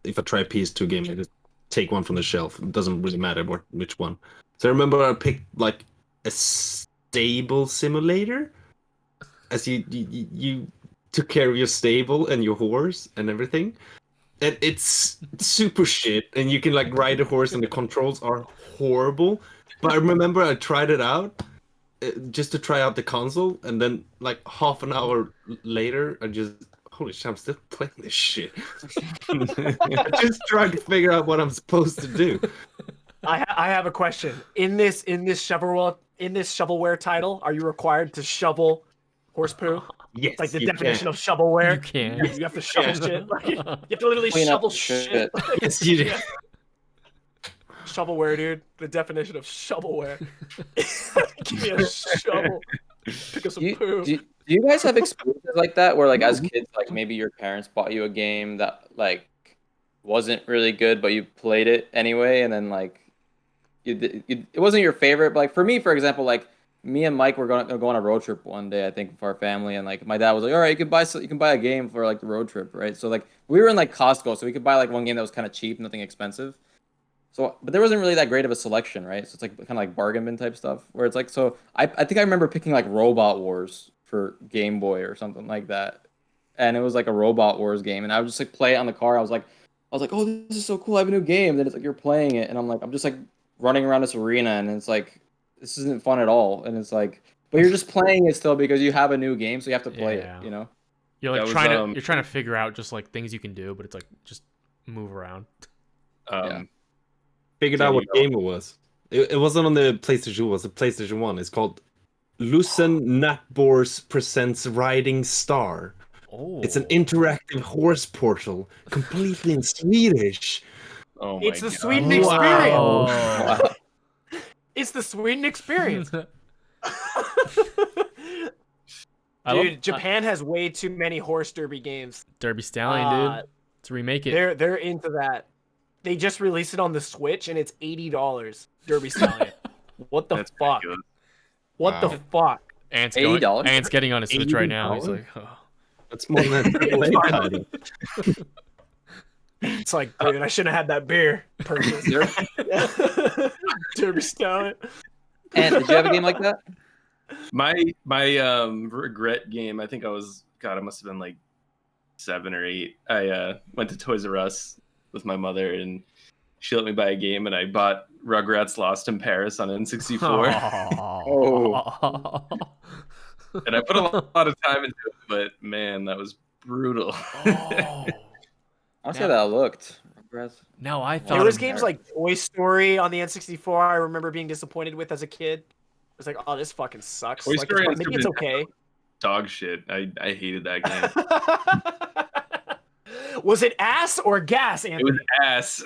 if I try a PS2 game, I just take one from the shelf. It doesn't really matter which one. So I remember I picked like a stable simulator, as you took care of your stable and your horse and everything. And it's super shit, and you can like ride a horse and the controls are horrible. But I remember I tried it out just to try out the console, and then like half an hour later, I just holy shit, I'm still playing this shit. I just tried to figure out what I'm supposed to do. I have a question. In this shovelware title, are you required to shovel horse poo? Yes, It's like the definition of shovelware. You can. You have to shovel shit. Like, you have to literally Clean up shovel the shit. Yes, you do. Shovelware, dude. The definition of shovelware. Give me a shovel. Pick up some poo. Do you guys have experiences like that where like as kids, like maybe your parents bought you a game that like wasn't really good, but you played it anyway, and then like it wasn't your favorite, but like for me, for example, like me and Mike were going to go on a road trip one day, I think, for our family, and like my dad was like, all right, you can buy a game for like the road trip, right? So like we were in like Costco, so we could buy like one game that was kind of cheap, nothing expensive. So, but there wasn't really that great of a selection, right? So it's like kind of like bargain bin type stuff, where it's like, so I think I remember picking like Robot Wars for Game Boy or something like that, and it was like a Robot Wars game, and I would just like play it on the car. I was like, oh, this is so cool! I have a new game. And then it's like you're playing it, and I'm just like running around this arena, and it's like this isn't fun at all, and it's like, but you're just playing it still because you have a new game, so you have to play it, you know? You're like you're trying to figure out just like things you can do, but it's like just move around. Figured out what game it was. It wasn't on the PlayStation 2, it was the PlayStation 1. It's called Lusen Natbors Presents Riding Star. Oh. It's an interactive horse portal, completely in Swedish. Oh my It's the God. Sweden experience. Wow. It's the Sweden experience. I Dude, love- Japan has way too many horse derby games. Derby Stallion, dude. Let's remake it. They're into that. They just released it on the Switch, and it's $80. Derby Stallion. What the That's fuck? pretty good. What the fuck? Ant's $80? Ant's getting on his Switch right now. He's like, oh. That's more than a AAA title. It's like, dude, I shouldn't have had that beer purchase. Derby Stallion. And did you have a game like that? My regret game, I think I must have been like 7 or 8. I went to Toys R Us with my mother, and she let me buy a game, and I bought Rugrats Lost in Paris on N64. Oh. And I put a lot of time into it, but man, that was brutal. Oh. I'll say that looked. No, I thought There was games like Toy Story on the N64 I remember being disappointed with as a kid. It was like, oh, this fucking sucks. Toy Like, Story on maybe Super it's Nintendo. okay. Dog shit. I hated that game. Was it ass or gas, It Anthony? was ass.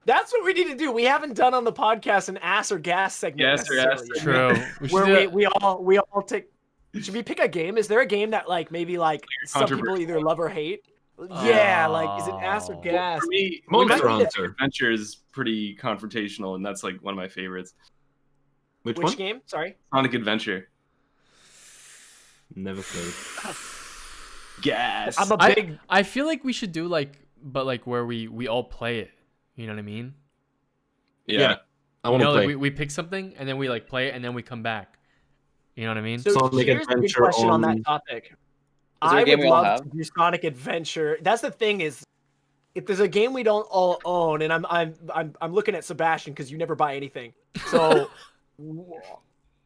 That's what we need to do. We haven't done on the podcast an ass or gas segment. Gas or ass necessarily yet. True. We should do Where it. we all take. Should we pick a game? Is there a game that like maybe like some people either love or hate? Yeah, like is it ass or Oh. gas? For me, Monster Sonic Hunter. Adventure is pretty confrontational, and that's like one of my favorites. Which Which one? game? Sorry. Sonic Adventure. Never played. Gas. I'm a big. I feel like we should do like, but like where we all play it. You know what I mean? Yeah. I You want to know, play. like we pick something and then we like play it and then we come back. You know what I mean? So Sonic here's a good Adventure question on that on- topic. Is there a I game would we all love have? to do Sonic Adventure. That's the thing is, if there's a game we don't all own, and I'm looking at Sebastian because you never buy anything. So,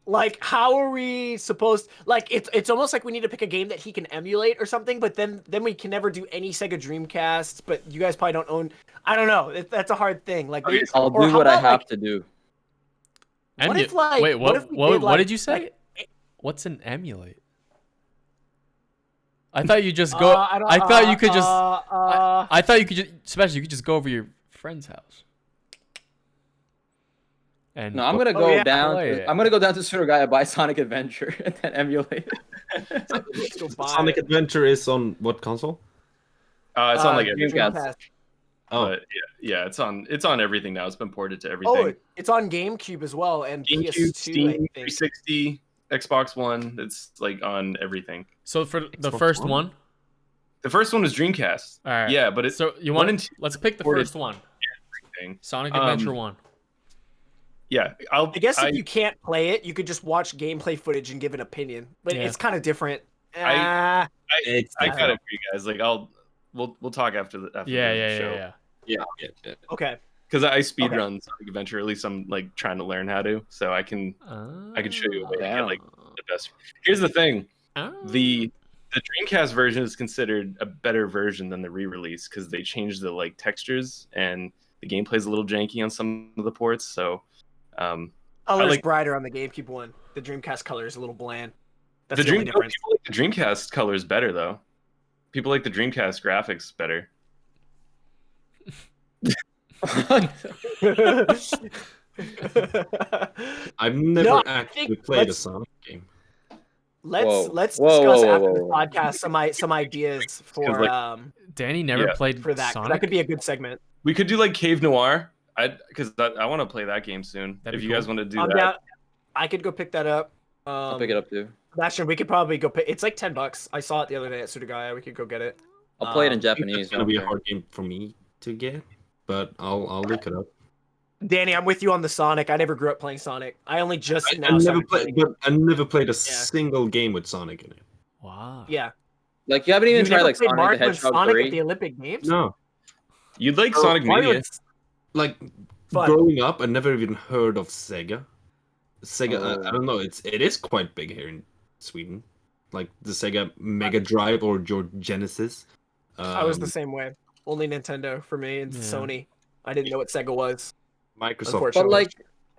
like, how are we supposed? Like, it's almost like we need to pick a game that he can emulate or something. But then we can never do any Sega Dreamcasts. But you guys probably don't own. I don't know. That's a hard thing. Like, Okay, I'll or do how what I about, have like, to do. What if, like- wait, what what if we what, did, what like- did you say? like- What's an emulate? I thought you just go. I don't- I thought you could just. uh, I thought you could just, Sebastian. You could just go over to your friend's house. And No, I'm gonna go yeah, down. play it. I'm gonna go down to Super Gaia, buy Sonic Adventure, and then emulate it. let's go buy Sonic it. Adventure is on what console? It's on like Dreamcast. everything. Oh, But yeah, it's on everything now. It's been ported to everything. Oh, it's on GameCube as well and GameCube, PS2. Steam, I think. 360, Xbox One. It's like on everything. So for the Xbox first One? one, The first one was Dreamcast. all right. Yeah, but it's So you one want and to? two Let's pick the ported first one. thing. Sonic Adventure 1. Yeah, I guess if you can't play it, you could just watch gameplay footage and give an opinion. But Yeah. it's kind of different. I it's I got different. it for you guys. Like we'll talk after the Yeah. show. Yeah. okay. Because I speedrun Sonic Adventure. At least I'm like trying to learn how to, so I can show you a way to get like the best. Here's the thing: the Dreamcast version is considered a better version than the re-release because they changed the like textures and the gameplay's a little janky on some of the ports. So Color's like- brighter on the GameCube one. The Dreamcast color is a little bland. That's the the only difference. people like the Dreamcast colors better though. People like the Dreamcast graphics better. I've never No, I actually think played a let's- Sonic game. let's Whoa. let's Whoa, discuss whoa, after whoa, the whoa. podcast some ideas for like- Danny never Yeah. played for that. 'Cause Sonic. That could be a good segment. We could do like Cave Noir. Because I want to play that game soon. That'd if be you guys cool. want to do I'm that, down. I could go pick that up. I'll pick it up too. Sebastian, we could probably go pick. It's like $10. I saw it the other day at Sudagaya. We could go get it. I'll play it in It's Japanese. gonna be a hard game for me to get, but I'll look it up. Danny, I'm with you on the Sonic. I never grew up playing Sonic. I only just I now never started played, playing. but I never played a single game with Sonic in it. Wow. Yeah. Like you haven't even You tried never like played Sonic Mario the and Hedgehog Sonic 3. at the Olympic Games? No, you'd like Oh, Sonic Mario Mania. and- like Fun. growing up, I never even heard of Sega. Sega, Oh. I don't know. It is quite big here in Sweden, like the Sega Mega Drive or your Genesis. I was the same way. Only Nintendo for me and Yeah. Sony. I didn't know what Sega was. Microsoft. Unfortunately. But like,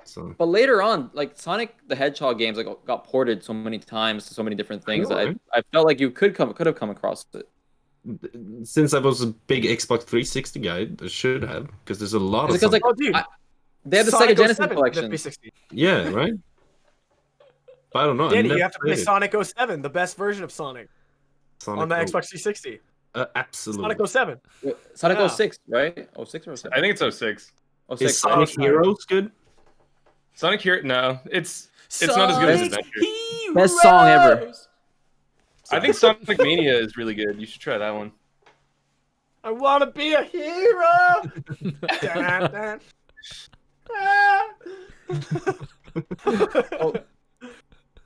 So but later on, like Sonic the Hedgehog games like got ported so many times to so many different things. know, that right? I felt like you could have come across it. since I was a big Xbox 360 guy, I should have because there's a lot of Because like Oh, dude. they have the Sonic Sega Genesis 07 for the collection. 360. yeah, right. But I don't know. I Danny, never you have to play played it. Sonic 07, the best version of Sonic Sonic on the O- Xbox 360. Absolutely. Sonic 07. Sonic Yeah. 06, right? 06 or 07? I think it's 06. 06. Is Sonic sorry. Heroes good? Sonic Hero. No, it's not as good as Sonic Adventure. Best song ever. I think Sonic Mania is really good. You should try that one. I want to be a hero. Dun, dun. Ah. Oh,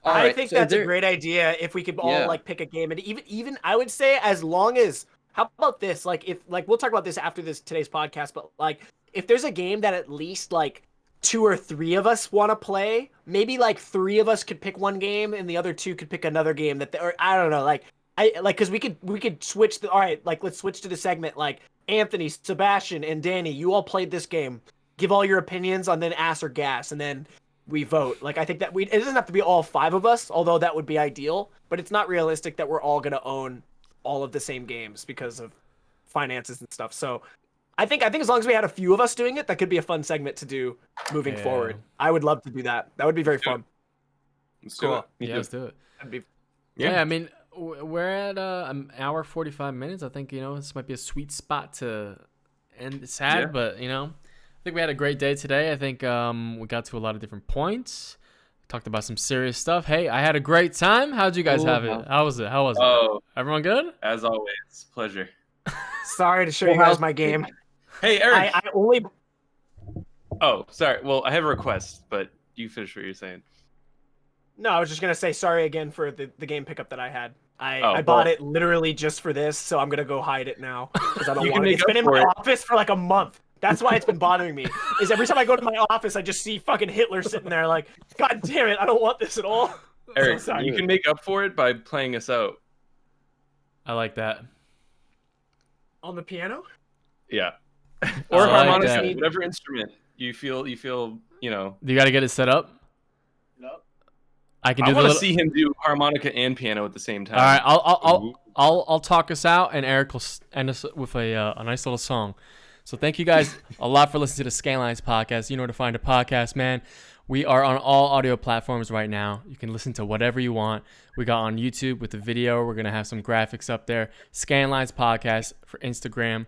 all I right, think so that's there- a great idea if we could all Yeah. like pick a game, and even I would say as long as how about this? Like, if like we'll talk about this after today's podcast, but like if there's a game that at least like 2 or 3 of us want to play, maybe like 3 of us could pick one game and the other 2 could pick another game or I don't know, like because we could switch all right, like let's switch to the segment like Anthony, Sebastian, and Danny, you all played this game. Give all your opinions on then ass or gas, and then we vote. Like I think that it doesn't have to be all 5 of us, although that would be ideal, but it's not realistic that we're all gonna own all of the same games because of finances and stuff. So I think as long as we had a few of us doing it, that could be a fun segment to do moving forward. I would love to do that. That would be very fun. Let's Cool. do it. Yeah, let's do it. That'd be Yeah, I mean, we're at an hour 45 minutes. I think, this might be a sweet spot to end this ad, but, I think we had a great day today. I think we got to a lot of different points. Talked about some serious stuff. Hey, I had a great time. How'd you guys have it? How was it? Oh, Everyone good? as always, pleasure. sorry to show you guys my game. Hey, Eric. I only. Oh, sorry. Well, I have a request, but you finish what you're saying. No, I was just gonna say sorry again for the game pickup that I had. I bought it literally just for this, so I'm gonna go hide it now because I don't want it. It's been in my office for like a month. That's why it's been bothering me. Is every time I go to my office, I just see fucking Hitler sitting there, like, God damn it, I don't want this at all. Eric, So you can make up for it by playing us out. I like that. On the piano? Yeah. Or Or harmonica, that. whatever instrument you feel. You got to get it set up. Nope. I can I do want to the see him do harmonica and piano at the same time. All right, I'll talk us out, and Eric will end us with a nice little song. So thank you guys a lot for listening to the SCANLINES podcast. You know where to find a podcast, man. We are on all audio platforms right now. You can listen to whatever you want. We got on YouTube with the video. We're going to have some graphics up there. SCANLINES podcast for Instagram.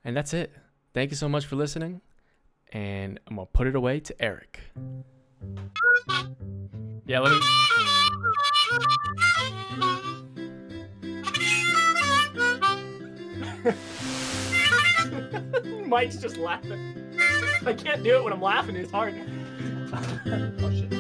And that's it. Thank you so much for listening. And I'm going to put it away to Eric. Yeah, let me... Mike's just laughing. I can't do it when I'm laughing. It's hard. Oh shit.